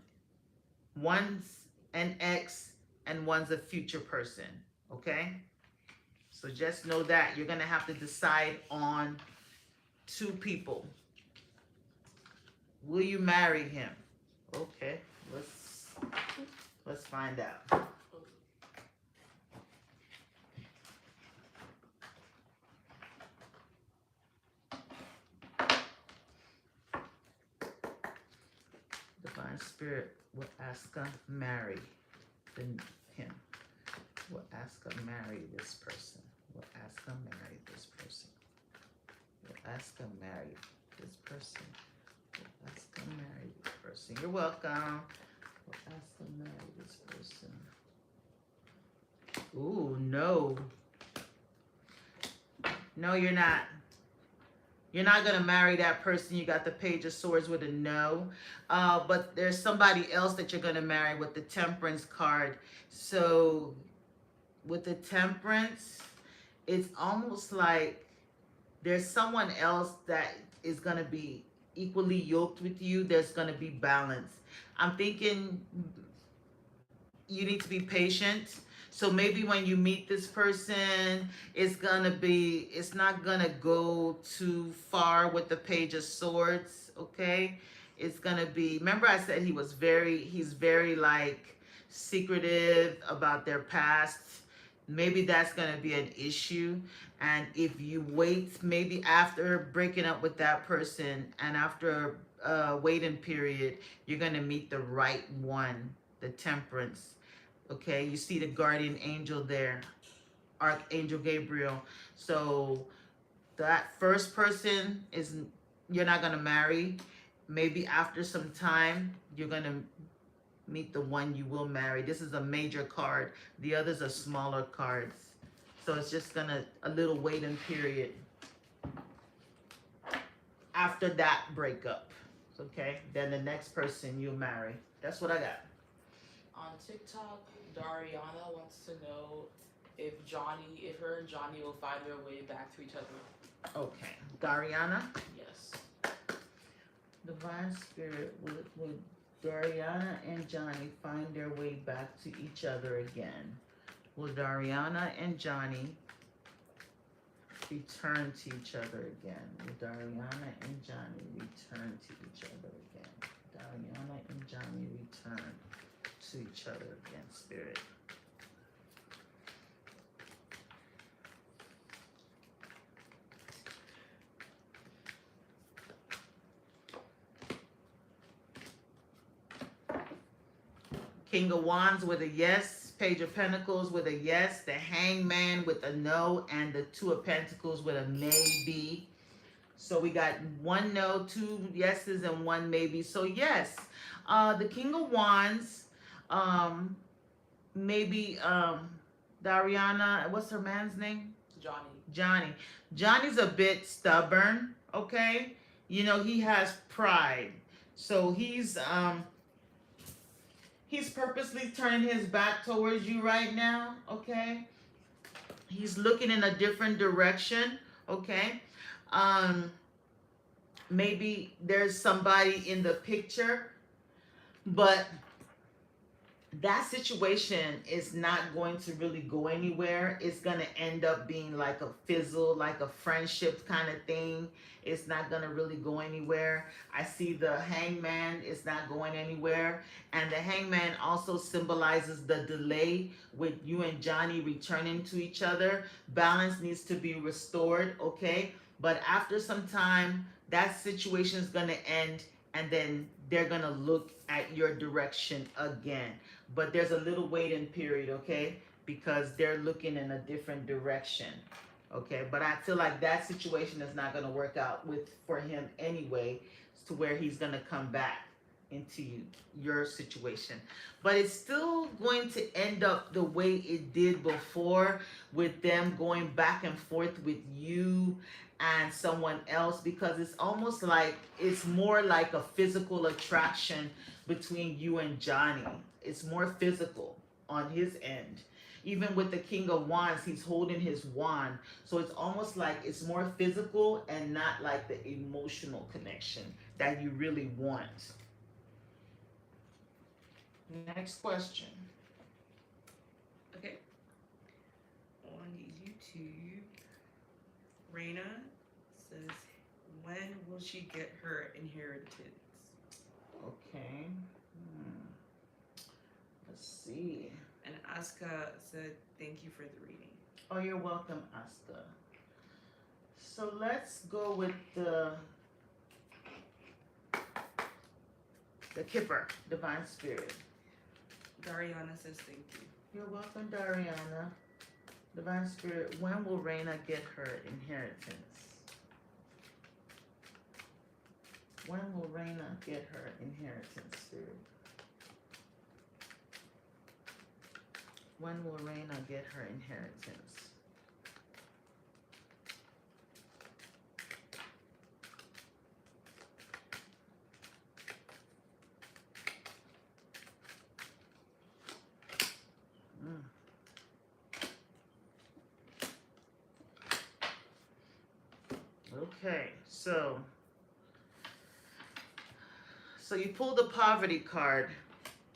One's an ex and one's a future person. Okay? So just know that you're going to have to decide on two people. Will you marry him? Okay. Let's find out. Divine Spirit will ask her marry him. Will ask her marry this person. Will ask her marry this person. Will ask her marry this person. Will ask her marry this person. You're welcome. Will ask her marry this person. Ooh, no. No, you're not. You're not going to marry that person. You got the Page of Swords with a no. But there's somebody else that you're going to marry with the Temperance card. So with the Temperance, it's almost like there's someone else that is going to be equally yoked with you. There's going to be balance. I'm thinking you need to be patient. So maybe when you meet this person, it's not gonna go too far with the Page of Swords, okay? It's gonna be, remember I said he's very like secretive about their past. Maybe that's gonna be an issue. And if you wait, maybe after breaking up with that person and after a waiting period, you're gonna meet the right one, the Temperance. Okay, you see the guardian angel there, Archangel Gabriel. So that first person is, you're not gonna marry. Maybe after some time, you're gonna meet the one you will marry. This is a major card. The others are smaller cards. So it's just a little waiting period after that breakup. Okay, then the next person you'll marry. That's what I got. On TikTok, Dariana wants to know if her and Johnny will find their way back to each other. Okay. Dariana? Yes. Divine Spirit, would Dariana and Johnny find their way back to each other again? Will Dariana and Johnny return to each other again? Will Dariana and Johnny return to each other again? Dariana and Johnny return to each other again, Spirit. King of Wands with a yes, Page of Pentacles with a yes, the Hangman with a no, and the Two of Pentacles with a maybe. So we got one no, two yeses, and one maybe. So yes, the King of Wands, maybe Dariana, what's her man's name? Johnny. Johnny's a bit stubborn, okay? You know, he has pride. So he's purposely turning his back towards you right now, okay? He's looking in a different direction, okay? Maybe there's somebody in the picture, but that situation is not going to really go anywhere. It's going to end up being like a fizzle, like a friendship kind of thing. It's not going to really go anywhere. I see the Hangman is not going anywhere. And the Hangman also symbolizes the delay with you and Johnny returning to each other. Balance needs to be restored, okay? But after some time, that situation is going to end, and then they're going to look at your direction again. But there's a little waiting period, okay? Because they're looking in a different direction, okay? But I feel like that situation is not going to work out for him anyway, to where he's going to come back into your situation. But it's still going to end up the way it did before, with them going back and forth with you and someone else, because it's almost like it's more like a physical attraction between you and Johnny. It's more physical on his end. Even with the King of Wands, he's holding his wand. So it's almost like it's more physical and not like the emotional connection that you really want. Next question. Okay. On YouTube, Raina says, when will she get her inheritance? Okay. Let's see. And Aska said, thank you for the reading. Oh, you're welcome, Asta. So let's go with the Kipper, Divine Spirit. Dariana says, thank you. You're welcome, Dariana. Divine Spirit, when will Raina get her inheritance? When will Raina get her inheritance, Spirit? When will Raina get her inheritance? Okay, so you pull the poverty card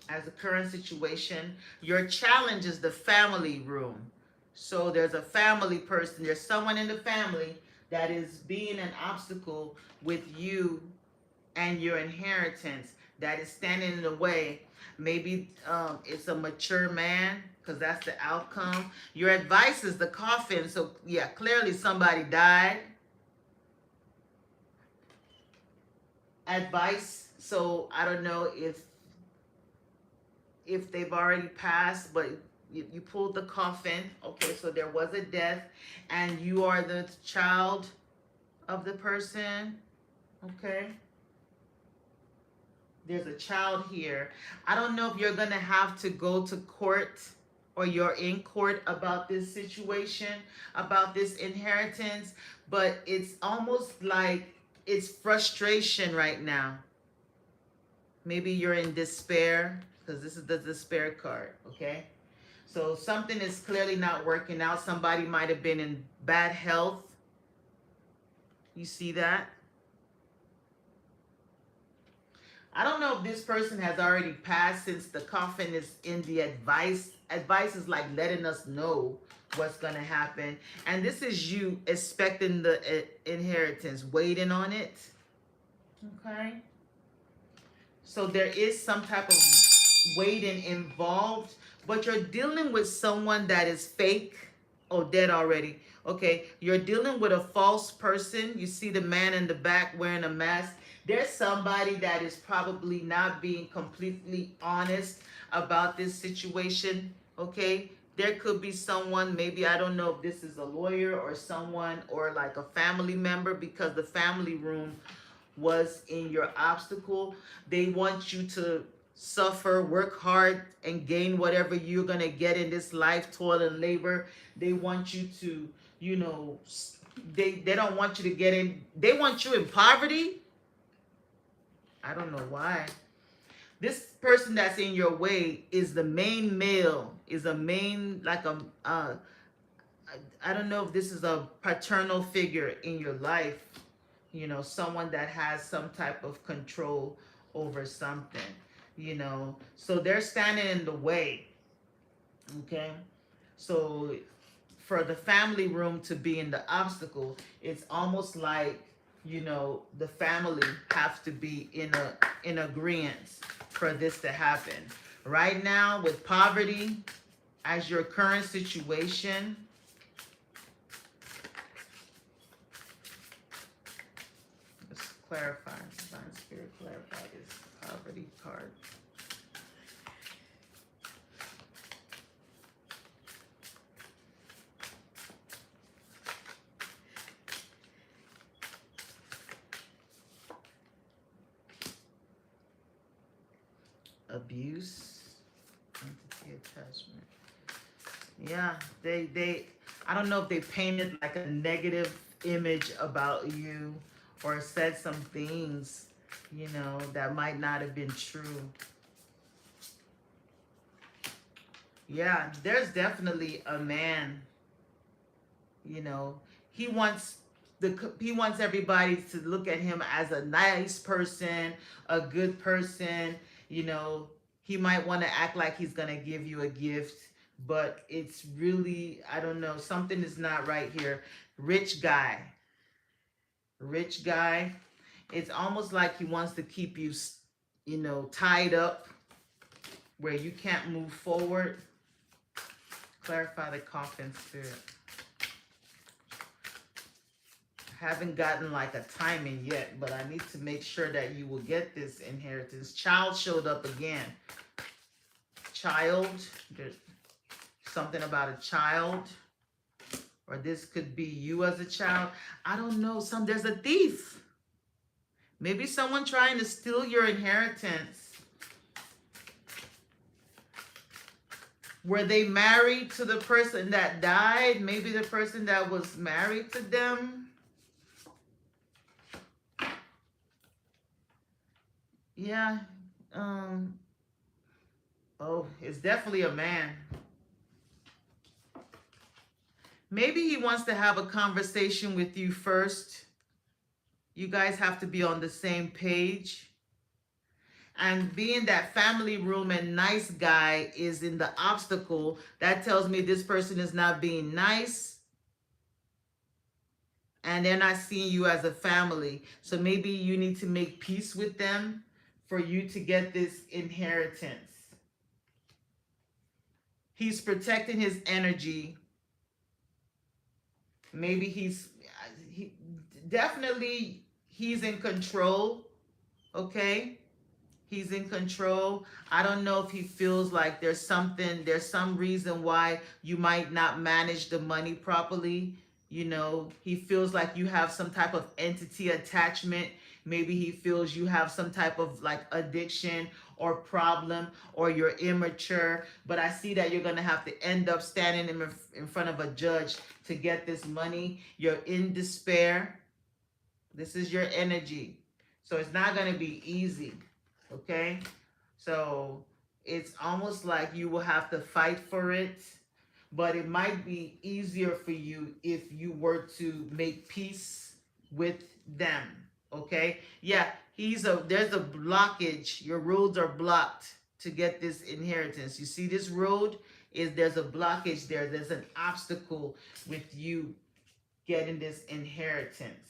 as a current situation. Your challenge is the family room. So there's a family person, there's someone in the family that is being an obstacle with you and your inheritance, that is standing in the way. Maybe it's a mature man, because that's the outcome. Your advice is the coffin. So yeah, clearly somebody died. Advice, so I don't know if they've already passed, but you pulled the coffin. Okay, so there was a death, and you are the child of the person. Okay, there's a child here. I don't know if you're gonna have to go to court, or you're in court about this situation, about this inheritance, but it's almost like it's frustration right now. Maybe you're in despair, because this is the despair card, okay? So something is clearly not working out. Somebody might have been in bad health. You see that? I don't know if this person has already passed, since the coffin is in the advice. Advice is like letting us know what's going to happen. And this is you expecting the inheritance, waiting on it. Okay? So there is some type of waiting involved, but you're dealing with someone that is fake. Oh, dead already. Okay, you're dealing with a false person. You see the man in the back wearing a mask. There's somebody that is probably not being completely honest about this situation. Okay, there could be someone, maybe, I don't know if this is a lawyer or someone, or like a family member, because the family room was in your obstacle. They want you to suffer, work hard, and gain whatever you're going to get in this life, toil and labor. They want you to, you know, they don't want you to get in. They want you in poverty. I don't know why. This person that's in your way is the main male, is a main, like a, I don't know if this is a paternal figure in your life. You know, someone that has some type of control over something, you know. So they're standing in the way, okay? So for the family room to be in the obstacle, it's almost like, you know, the family have to be in agreement for this to happen. Right now, with poverty as your current situation, let's clarify, divine spirit, clarify this poverty card. Abuse, entity attachment. Yeah, they I don't know if they painted like a negative image about you, or said some things, you know, that might not have been true. Yeah, there's definitely a man, you know, he wants he wants everybody to look at him as a nice person, a good person, you know. He might want to act like he's going to give you a gift, but it's really, I don't know, something is not right here. Rich guy. Rich guy. It's almost like he wants to keep you, you know, tied up where you can't move forward. Clarify the coffin spirit. Haven't gotten like a timing yet, but I need to make sure that you will get this inheritance. Child showed up again. Child. There's something about a child. Or this could be you as a child. I don't know. There's a thief. Maybe someone trying to steal your inheritance. Were they married to the person that died? Maybe the person that was married to them. Yeah. Oh, it's definitely a man. Maybe he wants to have a conversation with you first. You guys have to be on the same page. And being that family room and nice guy is in the obstacle, that tells me this person is not being nice. And they're not seeing you as a family. So maybe you need to make peace with them for you to get this inheritance. He's protecting his energy. Maybe he's definitely in control. Okay? He's in control. I don't know if he feels like there's some reason why you might not manage the money properly. You know, he feels like you have some type of entity attachment. Maybe he feels you have some type of like addiction or problem, or you're immature. But I see that you're going to have to end up standing in front of a judge to get this money. You're in despair. This is your energy. So it's not going to be easy. Okay? So it's almost like you will have to fight for it, but it might be easier for you if you were to make peace with them. Okay? Yeah, there's a blockage. Your roads are blocked to get this inheritance. You see this road is there's a blockage there. There's an obstacle with you getting this inheritance.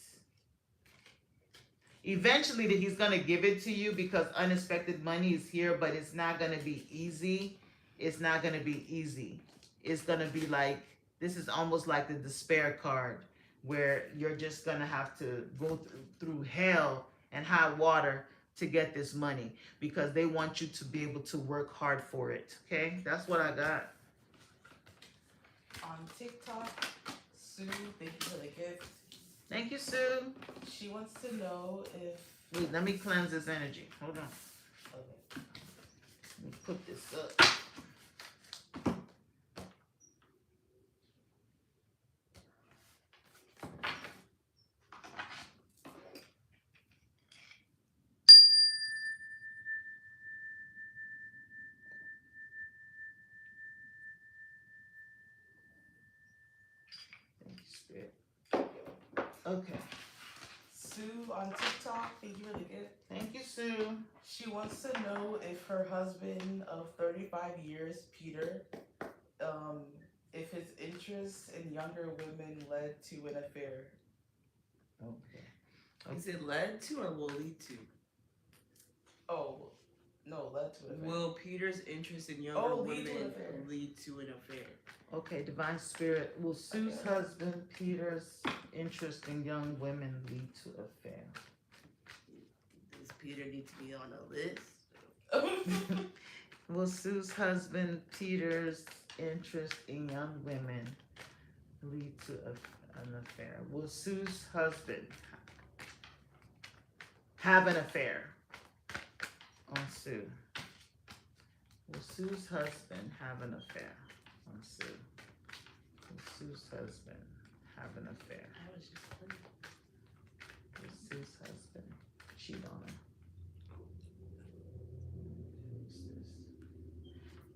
Eventually he's going to give it to you because unexpected money is here, but it's not going to be easy. It's not going to be easy. It's going to be like, this is almost like the despair card, where you're just going to have to go through hell and high water to get this money, because they want you to be able to work hard for it. Okay, that's what I got. On TikTok, Sue, thank you for the gift. Thank you, Sue. She wants to know if. Wait, let me cleanse this energy. Hold on. Okay. Let me put this up. Thank you, Spirit. Okay. Sue on TikTok, thank you for the gift. Thank you, Sue. She wants to know if her husband of 35 years, Peter, if his interest in younger women led to an affair. Okay. Is it led to or will lead to? Oh, no, led to an affair. Will Peter's interest in younger lead to an women affair. lead to an affair? Okay, Divine Spirit. Will Sue's husband, Peter's interest in young women lead to affair? Does Peter need to be on a list? Will Sue's husband, Peter's interest in young women lead to an affair? Will Sue's husband have an affair on Sue? Will Sue's husband have an affair on Sue? Will Sue's husband have an affair? I was just wondering. Will Sue's husband cheat on her?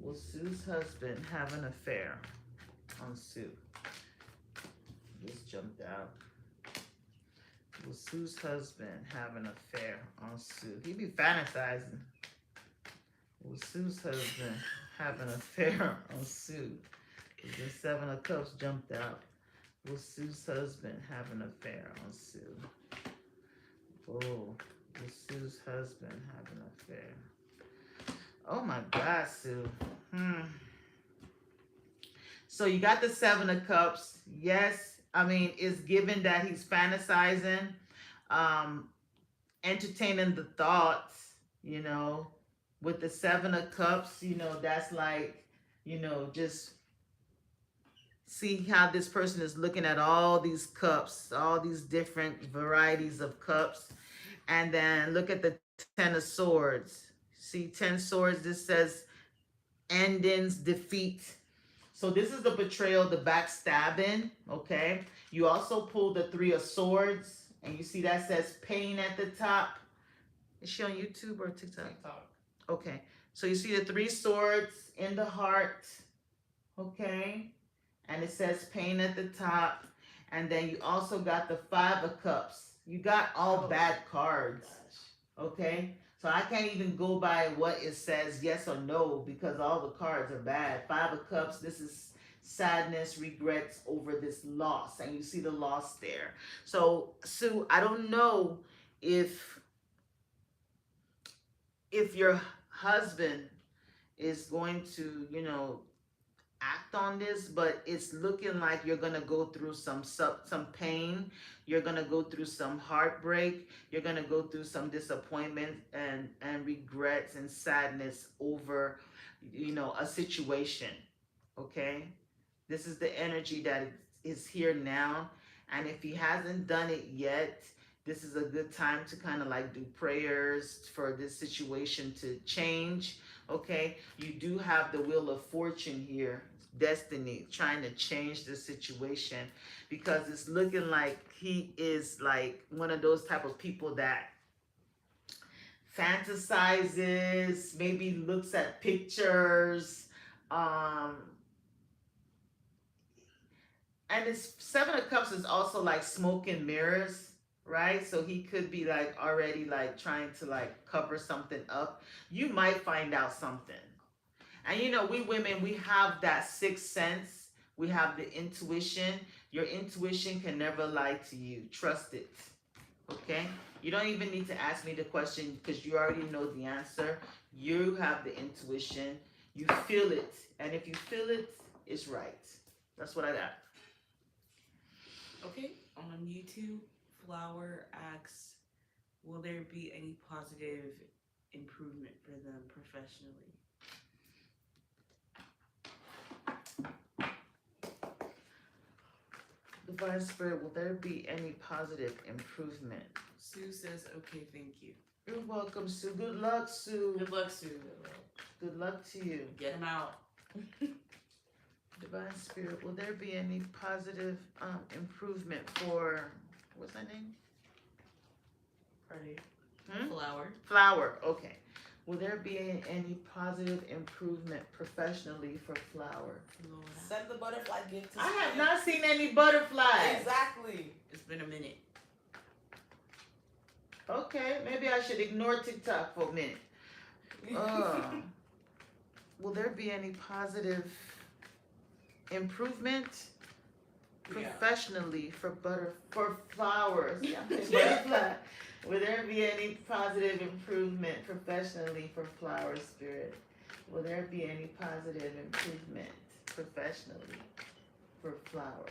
Will Sue's husband have an affair on Sue? This jumped out. Will Sue's husband have an affair on Sue? He be fantasizing. Will Sue's husband have an affair on Sue? The Seven of Cups jumped out. Will Sue's husband have an affair on Sue? Oh, will Sue's husband have an affair? Oh my God, Sue. So you got the Seven of Cups. Yes, I mean, it's given that he's fantasizing, entertaining the thoughts, with the Seven of Cups, that's like, just see how this person is looking at all these cups, all these different varieties of cups. And then look at the Ten of Swords. See, 10 swords, this says endings, defeat. So this is the betrayal, the backstabbing, okay? You also pull the Three of Swords, and you see that says pain at the top. Is she on YouTube or TikTok? TikTok. Okay, so you see the Three Swords in the heart, okay? And it says pain at the top. And then you also got the Five of Cups. You got all bad cards, okay? So I can't even go by what it says, yes or no, because all the cards are bad. Five of Cups, this is sadness, regrets over this loss. And you see the loss there. So, Sue, I don't know if your husband is going to, act on this, but it's looking like you're going to go through some pain. You're going to go through some heartbreak. You're going to go through some disappointment and regrets and sadness over, a situation. Okay? This is the energy that is here now. And if he hasn't done it yet, this is a good time to kind of like do prayers for this situation to change. Okay? You do have the Wheel of Fortune here. Destiny trying to change the situation, because it's looking like he is like one of those type of people that fantasizes, maybe looks at pictures. Um, and it's Seven of Cups is also like smoke and mirrors, right? So he could be like already like trying to like cover something up. You might find out something. And you know, we women, we have that sixth sense. We have the intuition. Your intuition can never lie to you. Trust it. Okay? You don't even need to ask me the question because you already know the answer. You have the intuition. You feel it. And if you feel it, it's right. That's what I got. Okay, on YouTube, Flower asks, will there be any positive improvement for them professionally? Divine Spirit, will there be any positive improvement? Sue says, okay, thank you. You're welcome, Sue. Good luck, Sue. Good luck, Sue. Good luck to you. Get him out. Divine Spirit, will there be any positive improvement for, what's that name? Party. Flower. Flower, okay. Will there be any positive improvement professionally for Flower? Flora. Send the butterfly gift to I have Spain. not seen any butterflies. Exactly. It's been a minute. Okay, maybe I should ignore TikTok for a minute. Will there be any positive improvement professionally for flowers? Yeah, butterfly. Will there be any positive improvement professionally for Flower Spirit? Will there be any positive improvement professionally for Flower?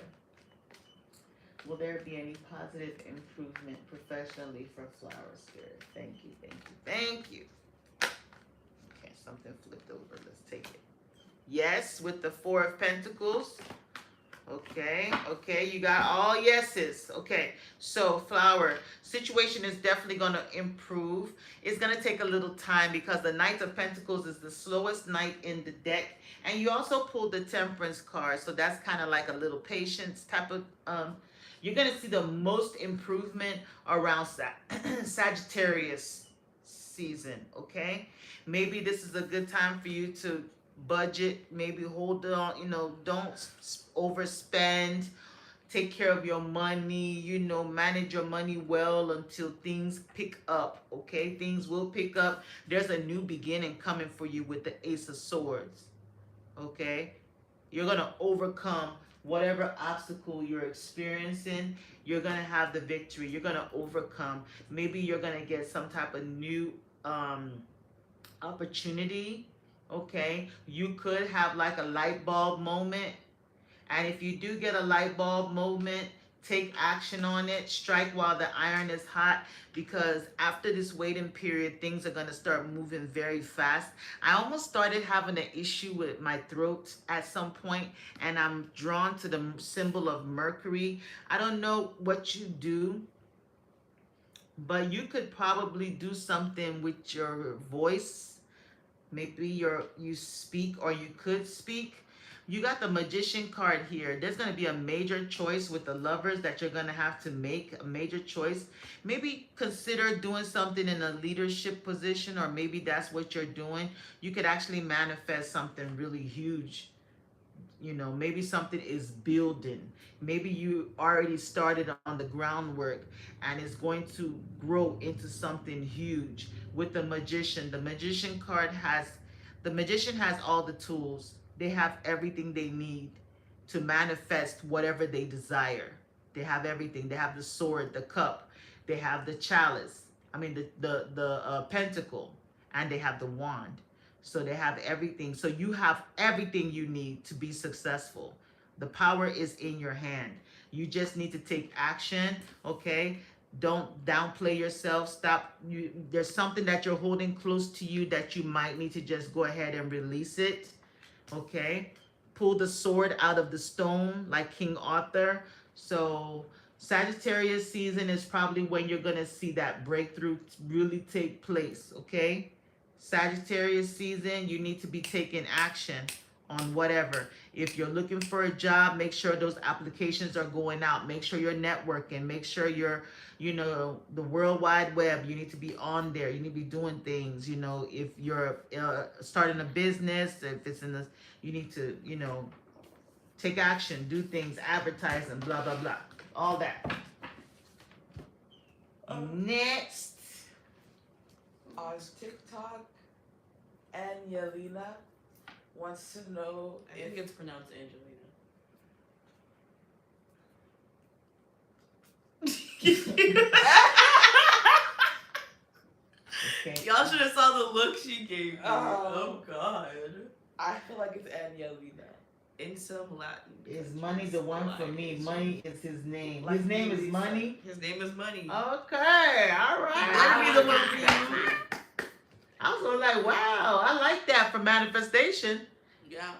Will there be any positive improvement professionally for Flower Spirit? Thank you, thank you, thank you. Okay, something flipped over. Let's take it. Yes, with the Four of Pentacles. Okay, you got all yeses. Okay, so Flower, situation is definitely going to improve. It's going to take a little time because the Knight of Pentacles is the slowest knight in the deck. And you also pulled the Temperance card, so that's kind of like a little patience type of, you're going to see the most improvement around Sagittarius season, okay? Maybe this is a good time for you to budget, maybe hold on, don't overspend, take care of your money, manage your money well until things pick up, okay? Things will pick up. There's a new beginning coming for you with the Ace of Swords, okay? You're going to overcome whatever obstacle you're experiencing. You're going to have the victory. You're going to overcome. Maybe you're going to get some type of new opportunity. Okay, you could have like a light bulb moment, and if you do get a light bulb moment, take action on it. Strike while the iron is hot, because after this waiting period, things are going to start moving very fast. I almost started having an issue with my throat at some point, and I'm drawn to the symbol of Mercury. I don't know what you do, but you could probably do something with your voice. Maybe you speak, or you could speak. You got the Magician card here. There's going to be a major choice with the Lovers that you're going to have to make, a major choice. Maybe consider doing something in a leadership position, or maybe that's what you're doing. You could actually manifest something really huge. Maybe something is building. Maybe you already started on the groundwork, and it's going to grow into something huge. With the Magician, the Magician card the Magician has all the tools. They have everything they need to manifest whatever they desire. They have everything. They have the sword, the cup, they have the chalice, the pentacle, and they have the wand. So they have everything. So you have everything you need to be successful. The power is in your hand. You just need to take action, okay? Don't downplay yourself. Stop. There's something that you're holding close to you that you might need to just go ahead and release it, okay? Pull the sword out of the stone like King Arthur. So Sagittarius season is probably when you're going to see that breakthrough really take place, okay? Sagittarius season, you need to be taking action on whatever. If you're looking for a job, make sure those applications are going out. Make sure you're networking. Make sure you're, the World Wide Web. You need to be on there. You need to be doing things. If you're starting a business, if it's in the, you need to, take action, do things, advertise, and blah blah blah. All that. Next. On TikTok, and Yelena wants to know I think it's pronounced Angelina. Okay. Y'all should have saw the look she gave me. Oh God. I feel like it's Angelina. In some Latin. Is money the one for me? Money is his name. Like His name is Lisa. Money. His name is Money. Okay, all right. Better be the one for you. I was gonna like, wow, I like that for manifestation. Yeah.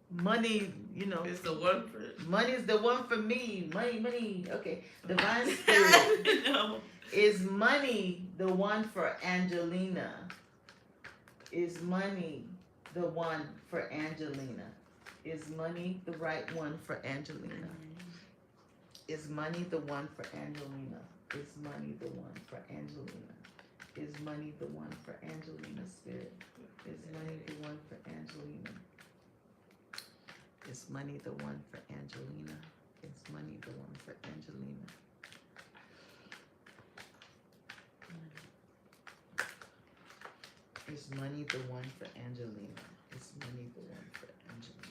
Money, It's the one for money is the one for me. Money. Okay, divine spirit. No. Is money the one for Angelina? Is money the one for Angelina? Is money the right one for Angelina? Is money the one for Angelina? Is money the one for Angelina? Is money the one for Angelina, spirit? Is money the one for Angelina? Is money the one for Angelina? Is money the one for Angelina? Is money the one for Angelina? Is money the one for Angelina?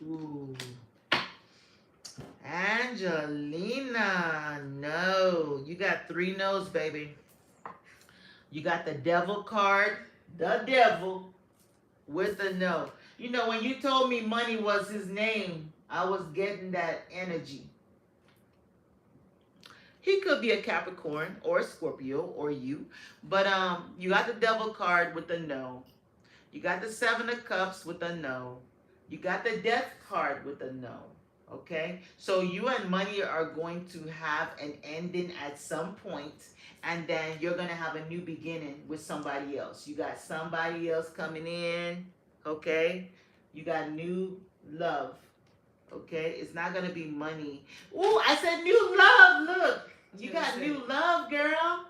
Ooh. Angelina, no. You got 3 no's, baby. You got the devil card, the devil, with a no. When you told me money was his name, I was getting that energy. He could be a Capricorn or a Scorpio or you. But you got the devil card with a no. You got the 7 of Cups with a no. You got the death card with a no. Okay? So you and money are going to have an ending at some point, and then you're going to have a new beginning with somebody else. You got somebody else coming in. Okay? You got new love. Okay? It's not going to be money. Ooh, I said new love. Look. You got new love, girl.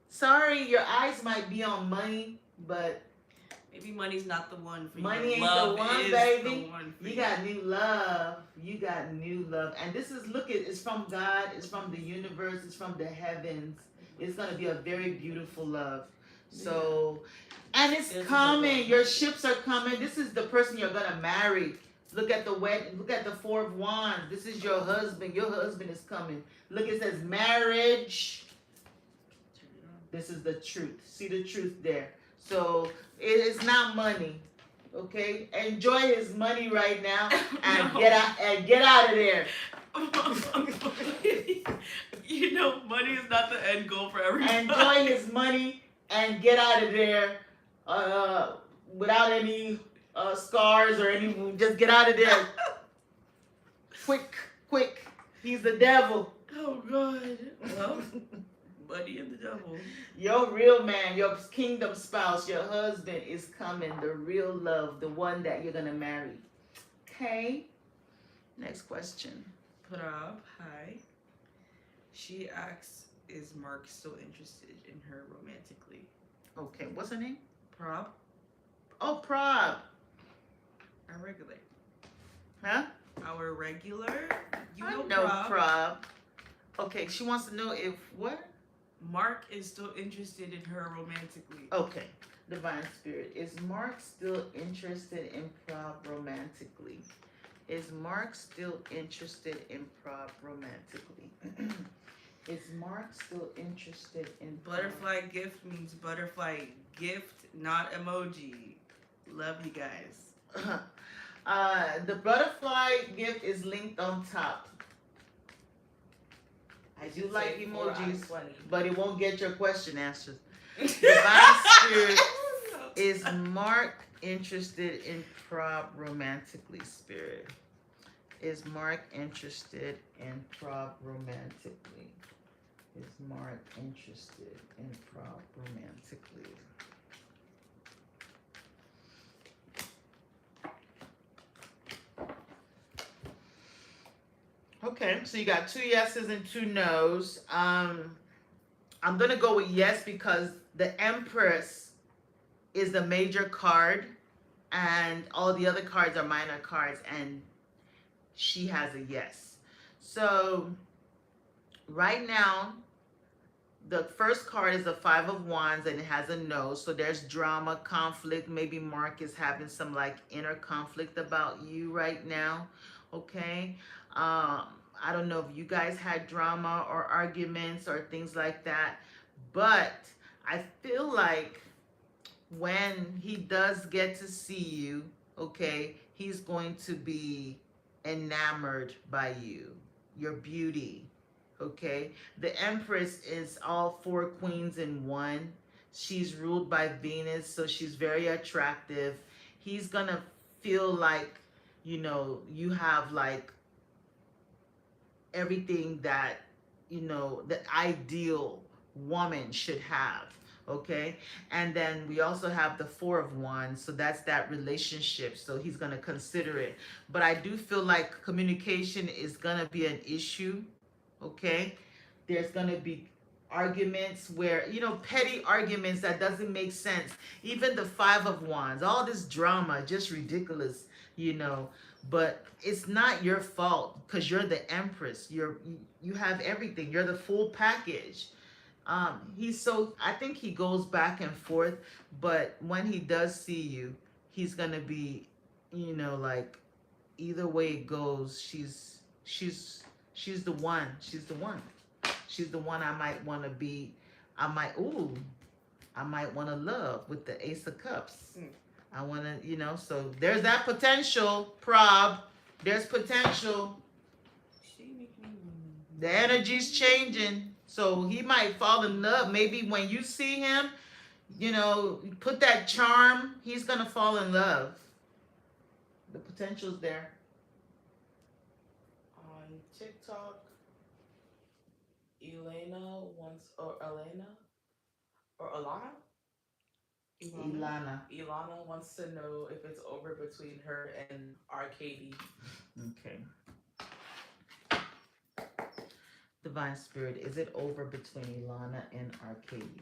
Sorry, your eyes might be on money, but maybe money's not the one for you. Money ain't Love the one, is baby. The one for you got new love. You got new love. And this is, it's from God. It's from the universe. It's from the heavens. It's going to be a very beautiful love. So, and it's coming. Your ships are coming. This is the person you're going to marry. Look at the wedding. Look at the 4 of Wands. This is your husband. Your husband is coming. Look, it says marriage. This is the truth. See the truth there. So it is not money. Okay? Enjoy his money right now and No. get out of there. Money is not the end goal for everybody. Enjoy his money and get out of there without any scars or any. Just get out of there. Quick. He's the devil. Oh God. Well, money and the devil. Your real man, your kingdom spouse, your husband is coming. The real love, the one that you're gonna marry. Okay. Next question. Prab, hi. She asks, is Mark still interested in her romantically? Okay, what's her name? Prab? Oh, Prab. Our regular. Huh? Our regular? I know Prab. Okay, she wants to know if what? Mark is still interested in her romantically. Okay, divine spirit. Is Mark still interested in Prab romantically? Is Mark still interested in Prab romantically? Is Mark still interested in Butterfly gift means butterfly gift, not emoji. Love you guys. The butterfly gift is linked on top. I do like emojis, but it won't get your question answered. Divine spirit, is Mark interested in Prab romantically, spirit? Is Mark interested in Prab romantically? Is Mark interested in Prob romantically? Okay, so you got 2 yeses and 2 nos. I'm gonna go with yes because the Empress is the major card, and all the other cards are minor cards, and she has a yes. So right now, the first card is the 5 of Wands, and it has a no. So there's drama, conflict. Maybe Mark is having some like inner conflict about you right now. Okay. I don't know if you guys had drama or arguments or things like that, but I feel like when he does get to see you, okay, he's going to be enamored by you, your beauty, okay? The Empress is all 4 queens in one. She's ruled by Venus, so she's very attractive. He's gonna feel like, you have like everything that, the ideal woman should have. Okay. And then we also have the 4 of Wands. So that's that relationship. So he's going to consider it. But I do feel like communication is going to be an issue. Okay. There's going to be arguments where, petty arguments that doesn't make sense. Even the 5 of Wands, all this drama, just ridiculous, you know but it's not your fault because you're the Empress. You have everything. You're the full package. I think he goes back and forth, but when he does see you, he's gonna be, like, either way it goes, she's the one. She's the one. She's the one I might want to be. I might want to love with the Ace of Cups. I want to, so there's that potential, Prob. There's potential. The energy's changing. So he might fall in love. Maybe when you see him, put that charm, he's going to fall in love. The potential's there. On TikTok, Elena wants, or Elena, or Alana? Ilana wants to know if it's over between her and Arcady. Okay. Divine Spirit, is it over between Ilana and Arcady?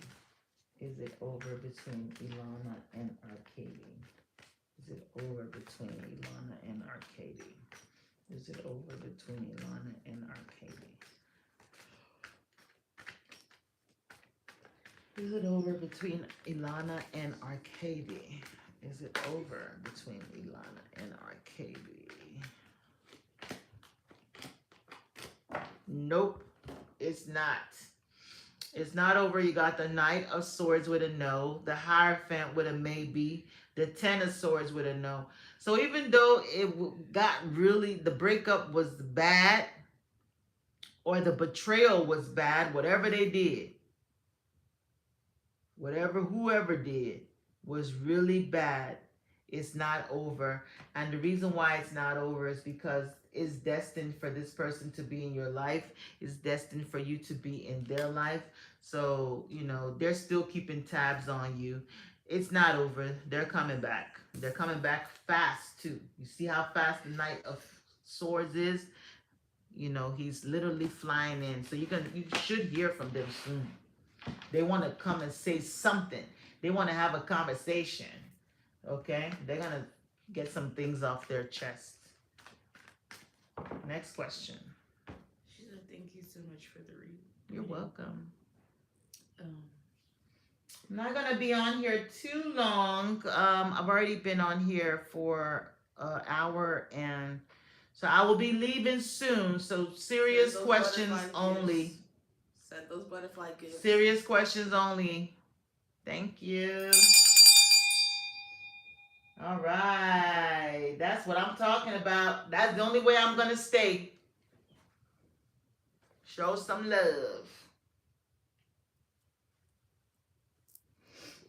Is it over between Ilana and Arcady? Is it over between Ilana and Arcady? Is it over between Ilana and Arcady? Is it over between Ilana and Arcady? Is it over between Ilana and Arcady? Nope, it's not. It's not over. You got the Knight of Swords with a no, the Hierophant with a maybe, the Ten of Swords with a no. So even though it got really, the breakup was bad, or the betrayal was bad, whatever they did, whoever did was really bad, it's not over. And the reason why it's not over is because it's destined for this person to be in your life. It's destined for you to be in their life. So, they're still keeping tabs on you. It's not over. They're coming back. They're coming back fast too. You see how fast the Knight of Swords is? He's literally flying in. So you should hear from them soon. They want to come and say something. They want to have a conversation. Okay? They're going to get some things off their chest. Next question. She said, thank you so much for the read. You're welcome. I'm not going to be on here too long. I've already been on here for an hour, and so I will be leaving soon. So serious questions only. Send those butterfly gifts. Serious questions only. Thank you. All right. That's what I'm talking about. That's the only way I'm going to stay. Show some love.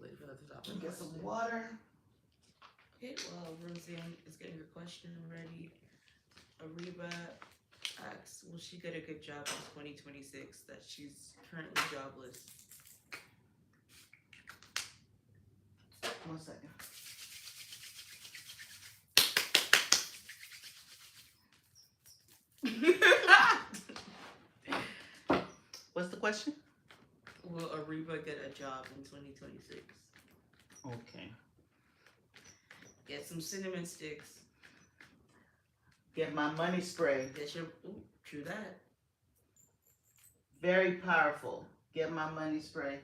Wait for the top. Get some water. Okay, well, Roseanne is getting her question ready. Ariba asks, will she get a good job in 2026 that she's currently jobless? 1 second. What's the question? Will Ariba get a job in 2026? Okay. Get some cinnamon sticks. Get my money spray. Get your, ooh, true that. Very powerful. Get my money spray.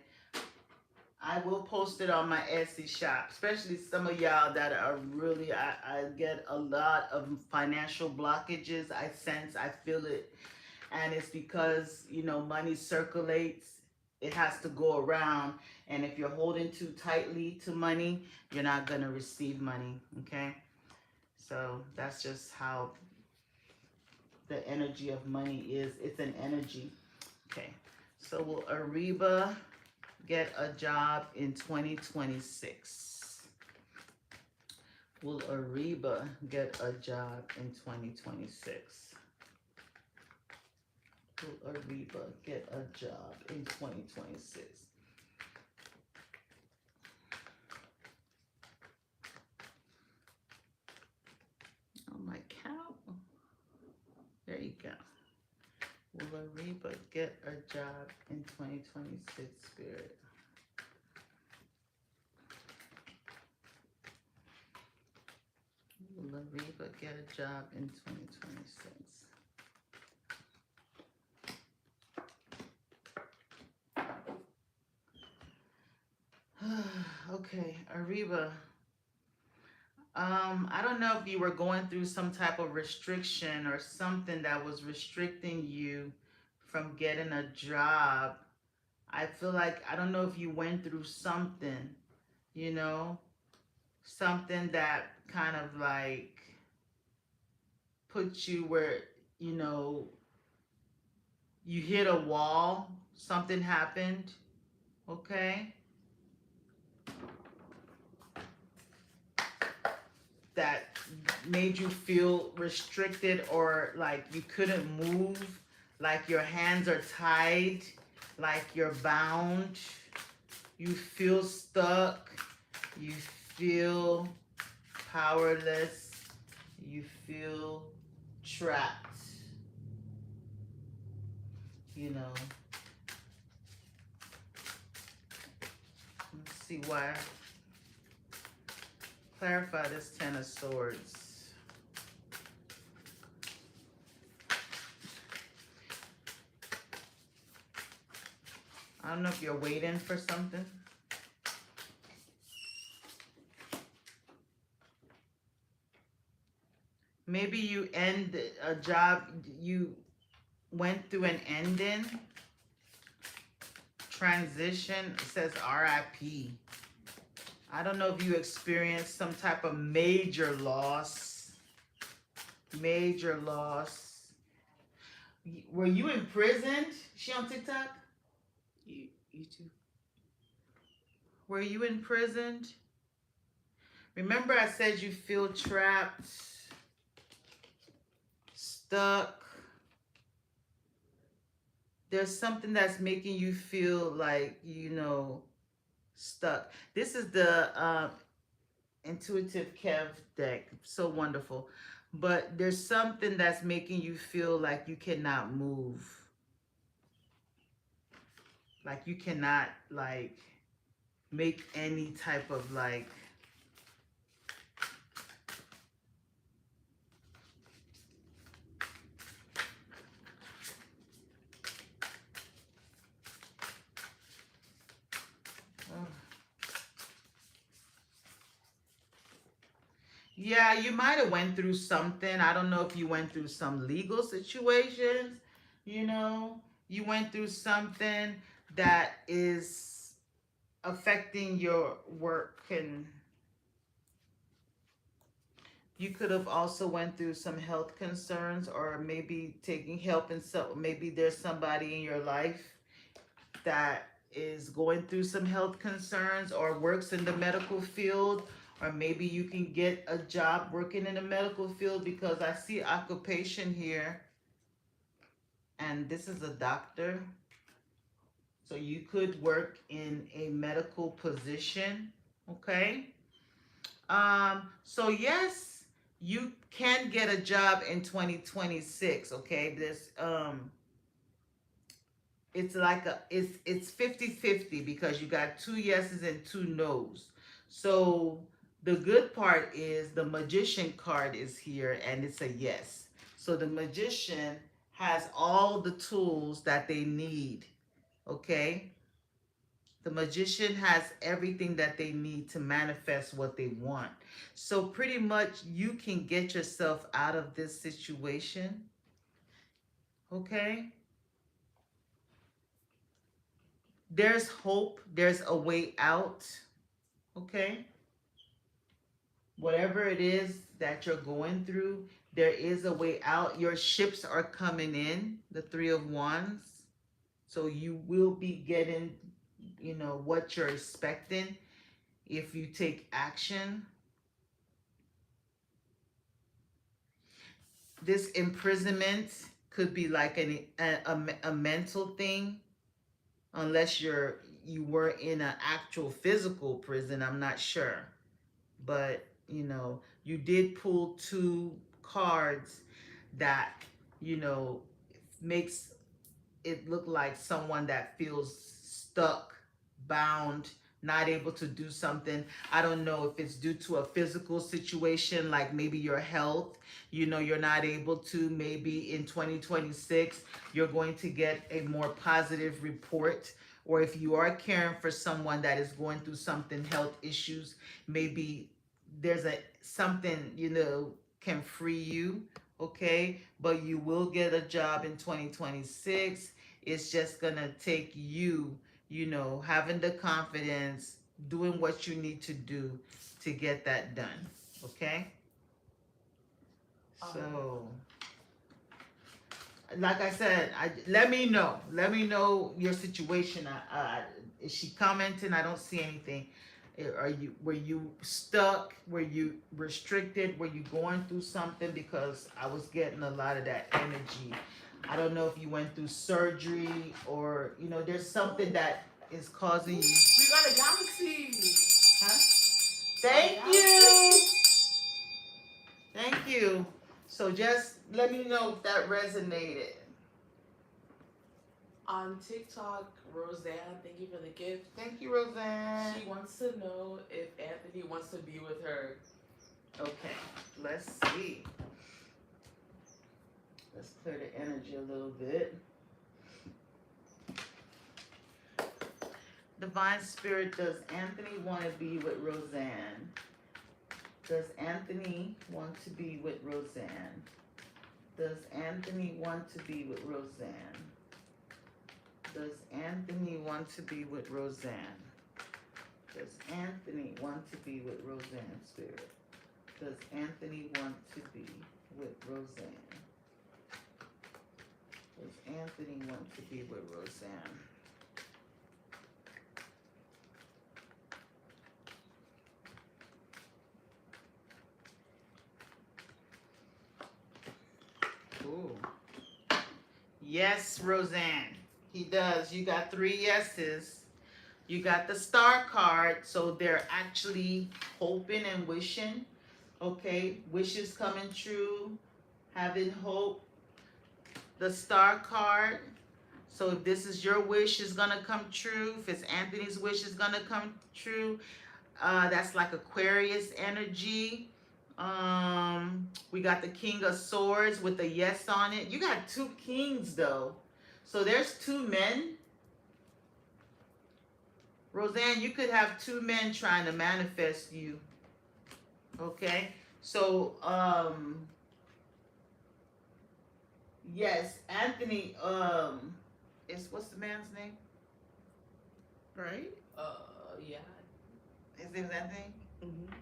I will post it on my Etsy shop, especially some of y'all that are really, I get a lot of financial blockages. I sense, I feel it. And it's because, you know, money circulates. It has to go around. And if you're holding too tightly to money, you're not going to receive money. Okay? So that's just how the energy of money is. It's an energy. Okay. So will Ariba get a job in 2026? Will Ariba get a job in 2026? Will Ariba get a job in 2026? Oh, my cow. There you go. Will Ariba get a job in 2026, Spirit? Will Ariba get a job in 2026? Okay, Ariba. I don't know if you were going through some type of restriction or something that was restricting you from getting a job. I feel like, I don't know if you went through something, you know, something that kind of like put you where, you know, you hit a wall, something happened, okay? That made you feel restricted or like you couldn't move, like your hands are tied, like you're bound, you feel stuck, you feel powerless, you feel trapped, you know. Let's see why. Clarify this Ten of Swords. I don't know if you're waiting for something. Maybe you end a job, you went through an ending, transition, it says RIP. I don't know if you experienced some type of major loss. Major loss. Were you imprisoned? Is she on TikTok? You too. Were you imprisoned? Remember I said you feel trapped, stuck. There's something that's making you feel like, you know, stuck. This is the Intuitive Kev deck. So wonderful. But there's something that's making you feel like you cannot move. Like you cannot like make any type of like yeah, you might have went through something. I don't know if you went through some legal situations, you know. You went through something that is affecting your work, and you could have also went through some health concerns or maybe taking help, and so maybe there's somebody in your life that is going through some health concerns or works in the medical field, or maybe you can get a job working in the medical field because I see occupation here. and this is a doctor. So you could work in a medical position, okay? So yes, you can get a job in 2026, okay? This it's like it's 50-50 because you got two yeses and two nos. So the good part is the magician card is here and it's a yes. So the magician has all the tools that they need, okay? The magician has everything that they need to manifest what they want. So pretty much you can get yourself out of this situation, okay? There's hope, there's a way out, okay? Whatever it is that you're going through, there is a way out. Your ships are coming in, the Three of Wands. So you will be getting, what you're expecting if you take action. This imprisonment could be like a mental thing, unless you were in an actual physical prison. I'm not sure, but you did pull two cards that makes it look like someone that feels stuck, bound, not able to do something. I don't know if it's due to a physical situation, like maybe your health, you're not able to. Maybe in 2026, you're going to get a more positive report. Or if you are caring for someone that is going through something, health issues, maybe there's something, can free you, okay? But you will get a job in 2026. It's just gonna take you, having the confidence, doing what you need to do to get that done. Okay? So, like I said, let me know. Let me know your situation. Is she commenting? I don't see anything. Were you stuck? Were you restricted? Were you going through something? Because I was getting a lot of that energy. I don't know if you went through surgery or there's something that is causing you. We got a galaxy. Huh? Thank you. Thank you. So just let me know if that resonated. On TikTok, Roseanne, thank you for the gift. Thank you, Roseanne. She wants to know if Anthony wants to be with her. Okay, let's see. Let's clear the energy a little bit. Divine Spirit, does Anthony want to be with Roseanne? Does Anthony want to be with Roseanne? Does Anthony want to be with Roseanne? Does Anthony want to be with Roseanne? Does Anthony want to be with Roseanne, Spirit? Does Anthony want to be with Roseanne? Does Anthony want to be with Roseanne? Ooh. Yes, Roseanne. He does. You got 3 yeses. You got the star card, so they're actually hoping and wishing. Okay, wishes coming true, having hope. The star card. So if this is your wish, is gonna come true. If it's Anthony's wish, is gonna come true. That's like Aquarius energy. We got the King of Swords with a yes on it. You got 2 kings though. So there's 2 men. Roseanne, you could have 2 men trying to manifest you. Okay? So, yes, Anthony, what's the man's name? Right? Yeah. His name's Anthony? Mm-hmm.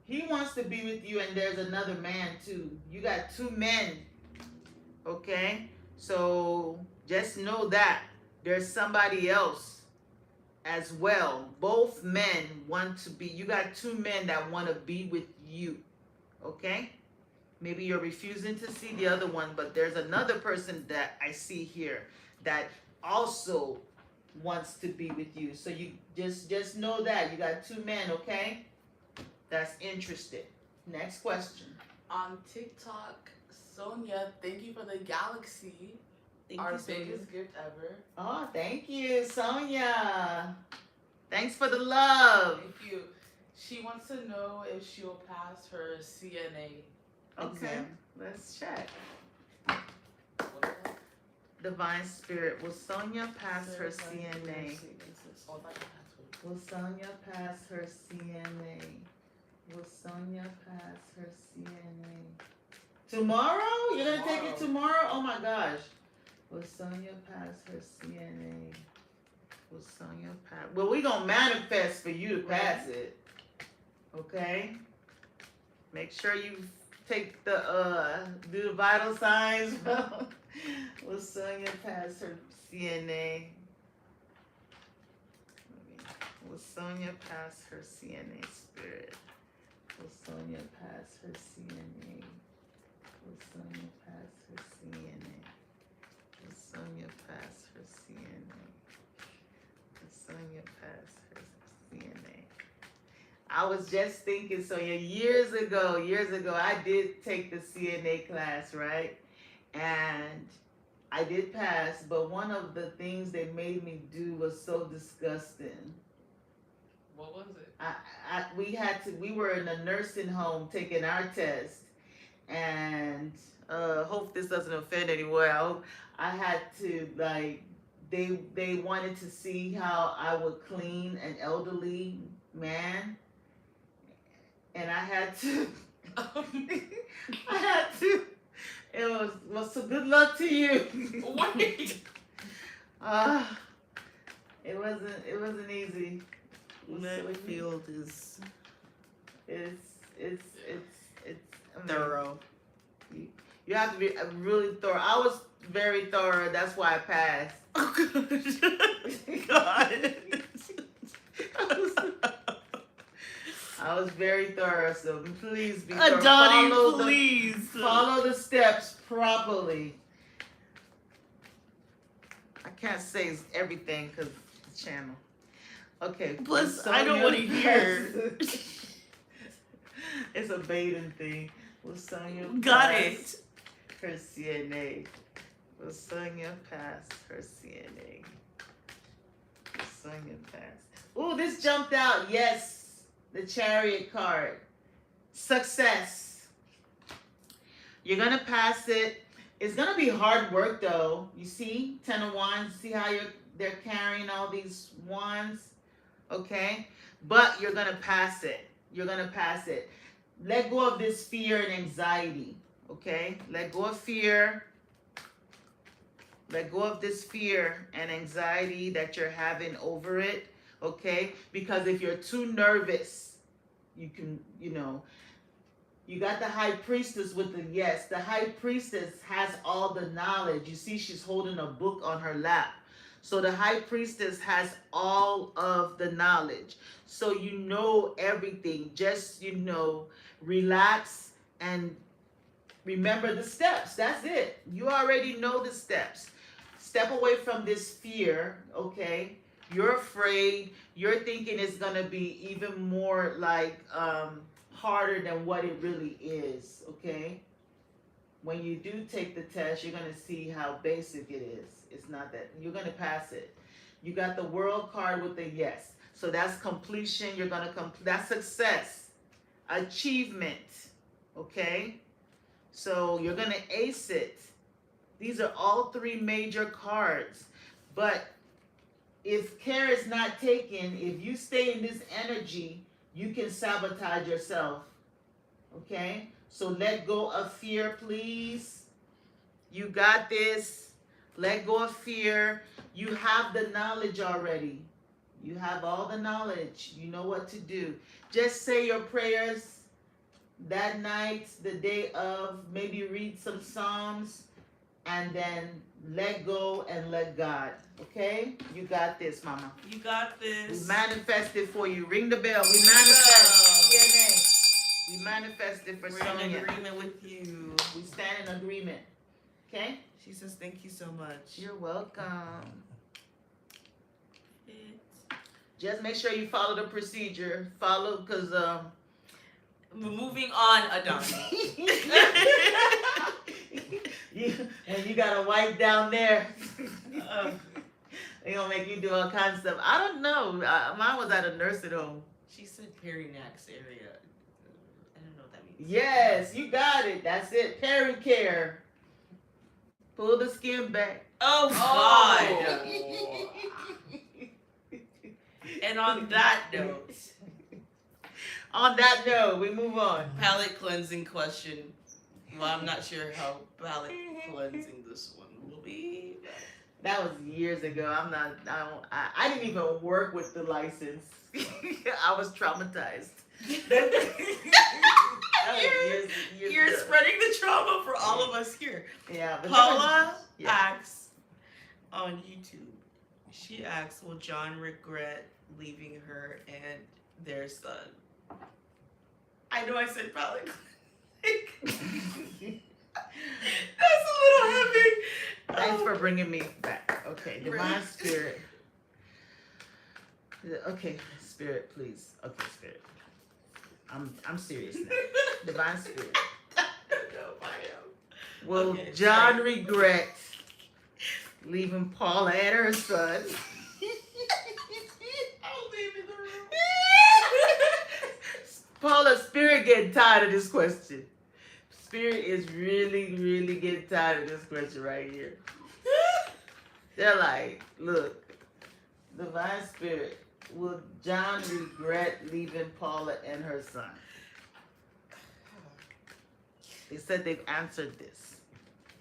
He wants to be with you, and there's another man too. You got 2 men. Okay? So just know that there's somebody else as well. Both men want to be, you got 2 men that want to be with you. Okay? Maybe you're refusing to see the other one, but there's another person that I see here that also wants to be with you. So you just know that you got two men, okay? That's interested. Next question. On TikTok, Sonia, thank you for the galaxy. Thank Our you, Sonia. biggest gift ever. Oh, thank you, Sonia. Thanks for the love. Thank you. She wants to know if she'll pass her CNA Okay, exam. let's check. What is that? Divine Spirit, will Sonia pass her CNA? Oh, I thought you passed Will Sonia pass her CNA? Will Sonia pass her CNA? Tomorrow? You're gonna take it tomorrow? Oh my gosh. Will Sonia pass her CNA? Will Sonia pass? Well, we gonna manifest for you to pass it. Okay? Make sure you take the do the vital signs. Will Sonia pass her CNA? Will Sonia pass her CNA, Spirit? Will Sonia pass her CNA? Will Sonia pass her CNA? Will Sonia pass her CNA? Will Sonia pass her CNA? I was just thinking, Sonia, years ago, I did take the CNA class, right? And I did pass, but one of the things they made me do was so disgusting. What was it? We were in a nursing home taking our test, and hope this doesn't offend anyone. I had to like they wanted to see how I would clean an elderly man, and I had to I had to. It was so good luck to you. Wait. It wasn't easy. That field is It's thorough. You have to be really thorough. I was very thorough. That's why I passed. God. I was very thorough. So please be thorough. Adani, please. Follow the steps properly. I can't say everything because it's the channel. Okay. Plus, I don't want to hear. It's a baiting thing. Will Sonia Got pass it. her CNA? Will Sonia pass her CNA? Will Sonia pass? Ooh, this jumped out. Yes, the Chariot card. Success. You're gonna pass it. It's gonna be hard work though. You see, 10 of Wands. See how they're carrying all these wands, okay? But you're gonna pass it. You're gonna pass it. Let go of this fear and anxiety, okay? Let go of fear. Let go of this fear and anxiety that you're having over it, okay? Because if you're too nervous, you can, you got the High Priestess with the yes. The High Priestess has all the knowledge. You see, she's holding a book on her lap. So the High Priestess has all of the knowledge. So you know everything. Just, relax and remember the steps. That's it. You already know the steps. Step away from this fear, okay? You're afraid. You're thinking it's going to be even more like harder than what it really is, okay? When you do take the test, you're going to see how basic it is. It's not that. You're going to pass it. You got the World card with the yes. So that's completion. You're going to complete. That's success. Achievement. Okay? So you're going to ace it. These are all three major cards. But if care is not taken, if you stay in this energy, you can sabotage yourself. Okay? So let go of fear, please. You got this. Let go of fear. You have the knowledge already. You have all the knowledge. You know what to do. Just say your prayers that night, the day of. Maybe read some Psalms. And then let go and let God. Okay? You got this, Mama. You got this. We manifest it for you. Ring the bell. We manifest. We manifested for We're in Sonia. agreement with you. We stand in agreement. Okay? She says thank you so much. You're welcome. It. Just make sure you follow the procedure. Follow, because Moving on, Adani. when you got a wife down there, Um, they gonna make you do all kinds of stuff. I don't know. Mine was at a nursing home. she said perinax area. I don't know what that means. Yes, you got it. That's it. Pericare. Pull the skin back. Oh God. And on that note, On that note, we move on. palate cleansing question. Well, I'm not sure how palate cleansing this one will be. That was years ago. I didn't even work with the license. I was traumatized. That was years You're ago. spreading the trauma for all of us here. Yeah, but Paula yeah. asks on YouTube. She asks, "Will John regret leaving her and their son?" I know I said palate cleansing. That's a little heavy. Thanks for bringing me back. Okay, divine spirit. Okay, spirit, please. Okay, spirit. I'm serious now. Divine spirit. I don't know if I am. Will Okay, John sorry. regret leaving Paula and her son? I'll leave in the room. Paula, spirit getting tired of this question. Spirit is really, really getting tired of this question right here. They're like, look, divine spirit, will John regret leaving Paula and her son? They said they've answered this.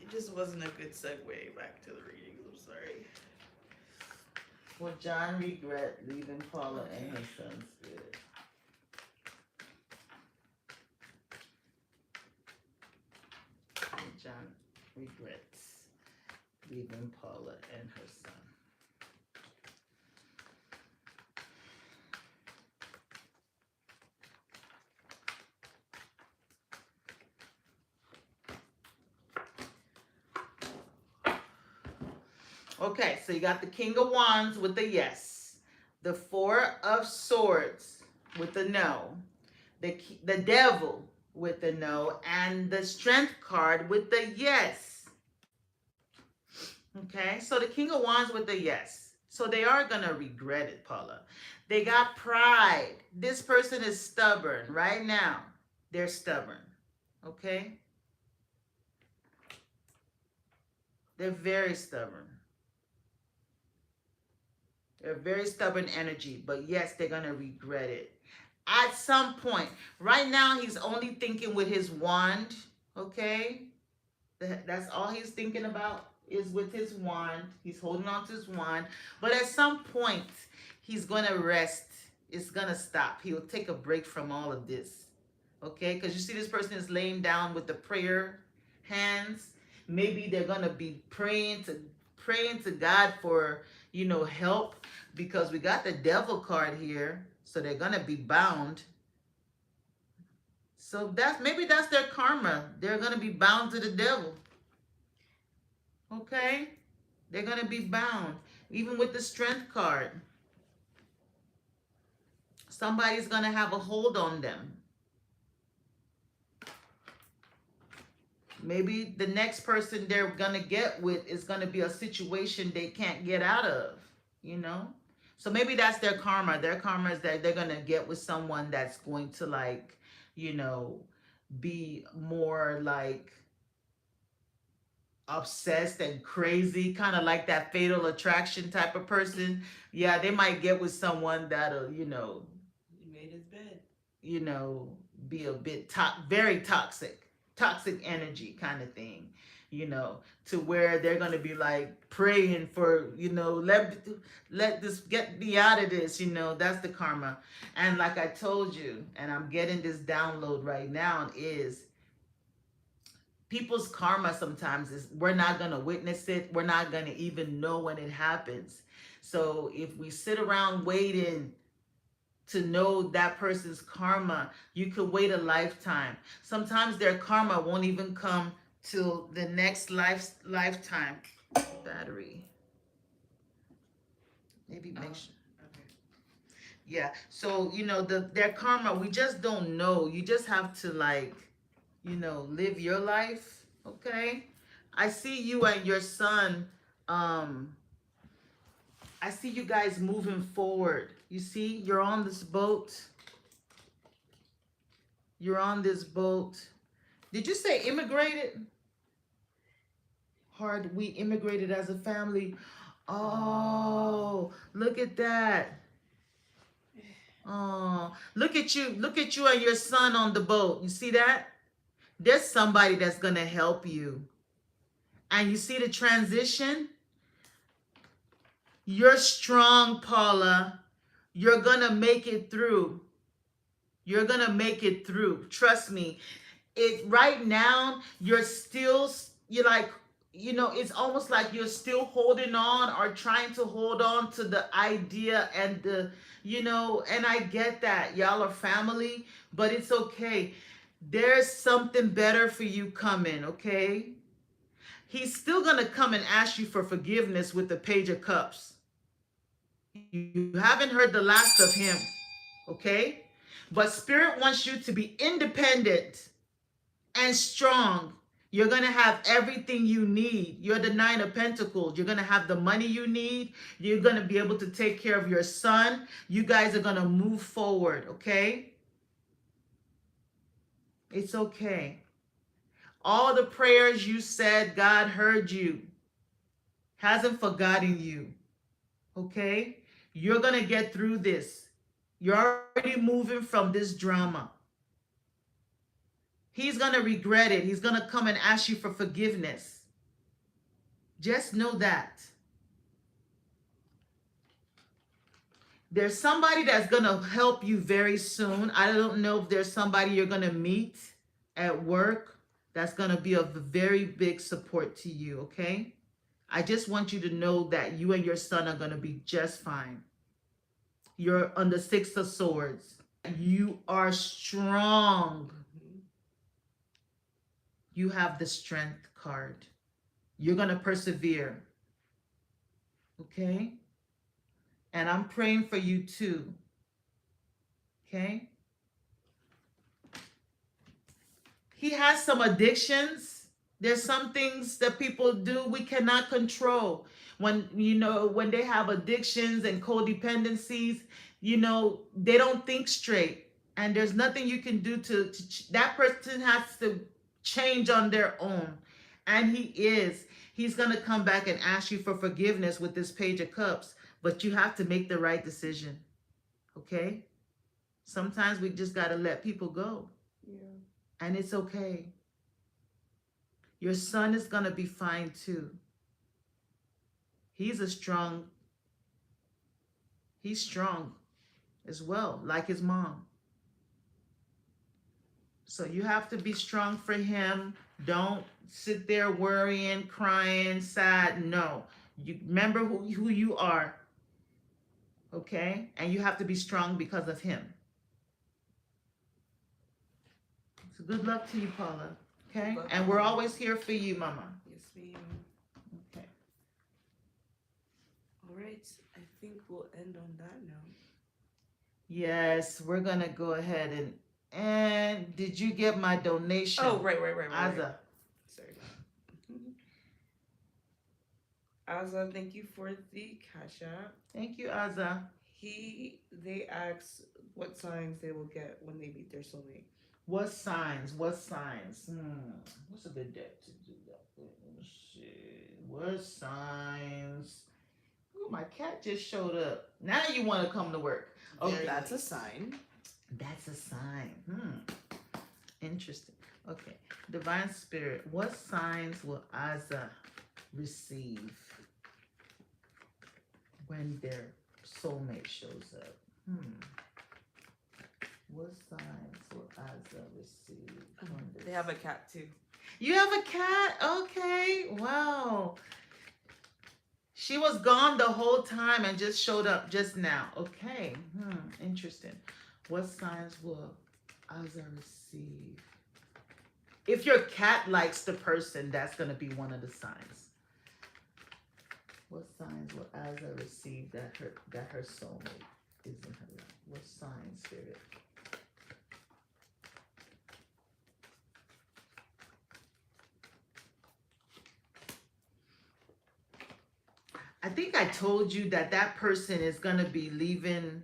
It just wasn't a good segue back to the readings. I'm sorry. Will John regret leaving Paula and her son? Spirit. Will John regrets leaving Paula and her son? Okay, so you got the King of Wands with the yes, the Four of Swords with the no, the Devil with the no, and the Strength card with the yes. Okay, so the King of Wands with the yes. So they are going to regret it, Paula. They got pride. This person is stubborn right now. They're stubborn. Okay? They're very stubborn. They're very stubborn energy, but yes, they're going to regret it. At some point. Right now, he's only thinking with his wand, okay? That's all he's thinking about is with his wand. He's holding on to his wand. But at some point, he's going to rest. It's going to stop. He'll take a break from all of this, okay? Because you see this person is laying down with the prayer hands. Maybe they're going to be praying to God for, help, because we got the Devil card here, so they're gonna be bound. So maybe that's their karma. They're gonna be bound to the devil. Okay, they're gonna be bound, even with the Strength card. Somebody's gonna have a hold on them. Maybe the next person they're gonna get with is gonna be a situation they can't get out of, So maybe that's their karma. Their karma is that they're gonna get with someone that's going to be more obsessed and crazy, kind of like that Fatal Attraction type of person. Yeah, they might get with someone that'll, He made his bed. Be a bit very toxic energy kind of thing, to where they're going to be praying for, let this get me out of this, that's the karma. And like I told you, and I'm getting this download right now, is people's karma sometimes is we're not going to witness it. We're not going to even know when it happens. So if we sit around waiting to know that person's karma. You could wait a lifetime. Sometimes their karma won't even come till the next lifetime. Battery. Maybe make sure. Okay. Yeah. So, their karma, we just don't know. You just have to live your life, okay? I see you and your son, I see you guys moving forward. You see, you're on this boat. You're on this boat. Did you say immigrated? Hard, we immigrated as a family. Oh, look at that. Oh, look at you. Look at you and your son on the boat. You see that? There's somebody that's going to help you. And you see the transition? You're strong, Paula. You're going to make it through. You're going to make it through. Trust me. Right now, you're like, it's almost like you're still holding on or trying to hold on to the idea and and I get that. Y'all are family, but it's okay. There's something better for you coming, okay? He's still going to come and ask you for forgiveness with the Page of Cups. You haven't heard the last of him, okay? But Spirit wants you to be independent and strong. You're going to have everything you need. You're the 9 of Pentacles. You're going to have the money you need. You're going to be able to take care of your son. You guys are going to move forward, okay? It's okay. All the prayers you said, God heard you. Hasn't forgotten you, okay? You're going to get through this. You're already moving from this drama. He's going to regret it. He's going to come and ask you for forgiveness. Just know that. There's somebody that's going to help you very soon. I don't know if there's somebody you're going to meet at work that's going to be of very big support to you, okay? I just want you to know that you and your son are going to be just fine. You're on the 6 of Swords. You are strong. You have the Strength card. You're going to persevere. Okay? And I'm praying for you too. Okay? He has some addictions. There's some things that people do we cannot control. When they have addictions and codependencies, they don't think straight. And there's nothing you can do to that person has to change on their own. And he's going to come back and ask you for forgiveness with this Page of Cups. But you have to make the right decision. Okay? Sometimes we just got to let people go. Yeah. And it's okay. Your son is going to be fine too. He's strong as well, like his mom. So you have to be strong for him. Don't sit there worrying, crying, sad. No. You remember who you are. Okay? And you have to be strong because of him. So good luck to you, Paula. Okay? And we're always here for you, Mama. Yes, ma'am. Okay. All right. I think we'll end on that note. Yes, we're going to go ahead and did you get my donation? Oh, right. Aza. Sorry. Aza, thank you for the Cashapp. Thank you, Aza. They asked what signs they will get when they meet their soulmate. What signs? What's a good deck to do that? Let me see. What signs? Oh, my cat just showed up. Now you want to come to work. Okay. That's a sign. That's a sign. Interesting. Okay. Divine Spirit, what signs will Aza receive when their soulmate shows up? What signs will Aza receive? They have a cat too. You have a cat? Okay. Wow. She was gone the whole time and just showed up just now. Okay. Interesting. What signs will Asa receive? If your cat likes the person, that's going to be one of the signs. What signs will Asa receive that her soulmate is in her life? What signs, Spirit? I think I told you that that person is going to be leaving.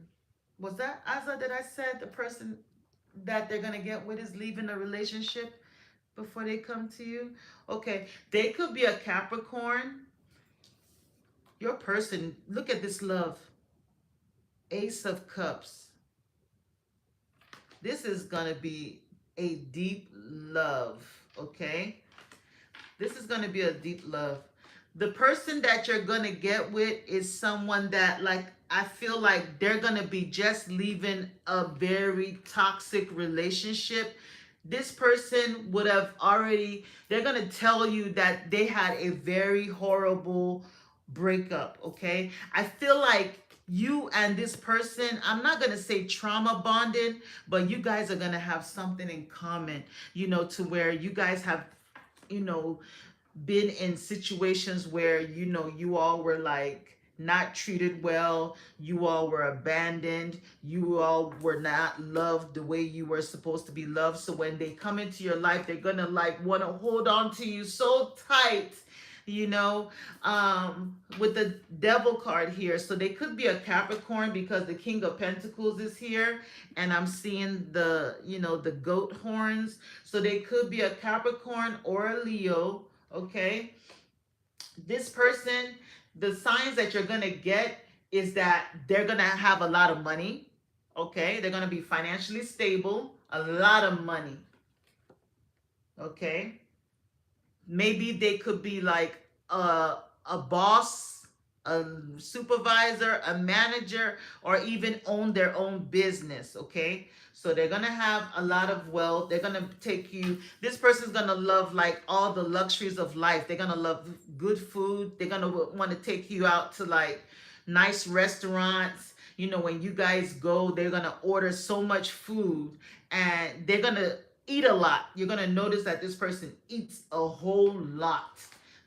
Was that Asa that I said the person that they're going to get with is leaving a relationship before they come to you? Okay. They could be a Capricorn. Your person, look at this love. Ace of Cups. This is going to be a deep love. Okay. This is going to be a deep love. The person that you're going to get with is someone that, like, I feel like they're going to be just leaving a very toxic relationship. This person would have already, they're going to tell you that they had a very horrible breakup, okay? I feel like you and this person, I'm not going to say trauma bonded, but you guys are going to have something in common, to where you guys have, you know, been in situations where you all were like not treated well, you all were abandoned, you all were not loved the way you were supposed to be loved. So when they come into your life, they're gonna like want to hold on to you so tight, you know with the devil card here. So they could be a Capricorn because the King of Pentacles is here, and I'm seeing the goat horns. So they could be a Capricorn or a Leo. Okay, this person, the signs that you're gonna get is that they're gonna have a lot of money. Okay, they're gonna be financially stable, a lot of money. Okay, maybe they could be like a boss, a supervisor, a manager, or even own their own business. Okay, so they're gonna have a lot of wealth. They're gonna take you, this person's gonna love like all the luxuries of life. They're gonna love good food. They're gonna want to take you out to like nice restaurants. When you guys go, they're gonna order so much food, and they're gonna eat a lot. You're gonna notice that this person eats a whole lot.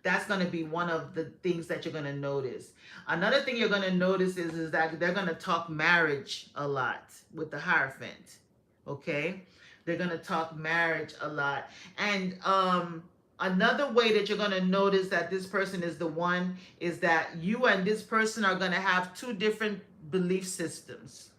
That's gonna be one of the things that you're gonna notice. Another thing you're gonna notice is that they're gonna talk marriage a lot with the Hierophant. Okay, they're gonna talk marriage a lot, and another way that you're gonna notice that this person is the one is that you and this person are gonna have two different belief systems.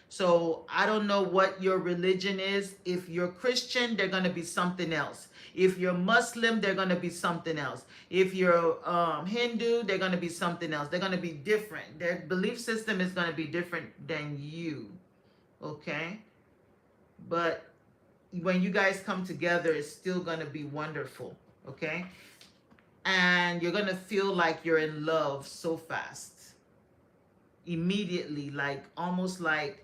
So I don't know what your religion is. If you're Christian, they're going to be something else. If you're Muslim, they're going to be something else. If you're Hindu, they're going to be something else. They're going to be different. Their belief system is going to be different than you. Okay? But when you guys come together, it's still going to be wonderful. Okay? And you're going to feel like you're in love so fast. Immediately, like almost like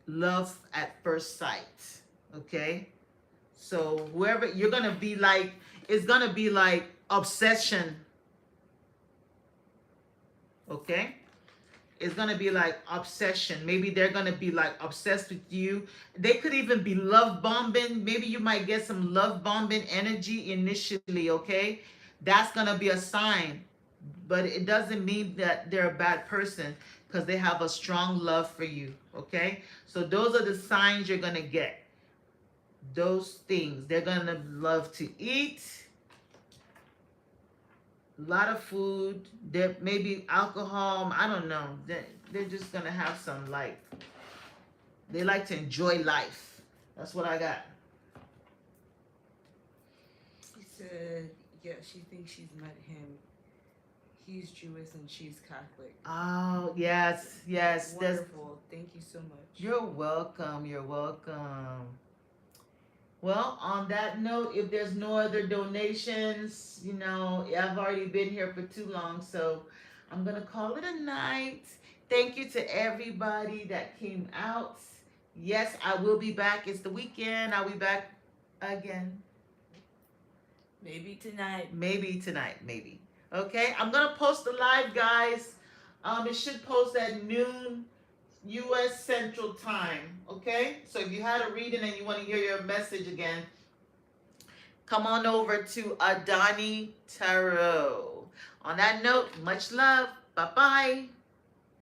love at first sight. Okay, so whoever you're gonna be like, it's gonna be like obsession. Okay, it's gonna be like obsession. Maybe they're gonna be like obsessed with you. They could even be love bombing. Maybe you might get some love bombing energy initially. Okay, that's gonna be a sign, but it doesn't mean that they're a bad person, because they have a strong love for you. Okay, so those are the signs you're gonna get. Those things, they're gonna love to eat a lot of food. There maybe alcohol, I don't know. They're just gonna have some, like, they like to enjoy life. That's what I got. She said, yeah, she thinks she's met him. He's Jewish and she's Catholic. Oh, yes, yes. Wonderful. Thank you so much. You're welcome. You're welcome. Well, on that note, if there's no other donations, I've already been here for too long, so I'm going to call it a night. Thank you to everybody that came out. Yes, I will be back. It's the weekend. I'll be back again. Maybe tonight. Maybe tonight. Maybe. Okay, I'm gonna post the live, guys. It should post at noon U.S. Central Time. Okay, so if you had a reading and you want to hear your message again, come on over to Adani Tarot. On that note, much love. Bye bye.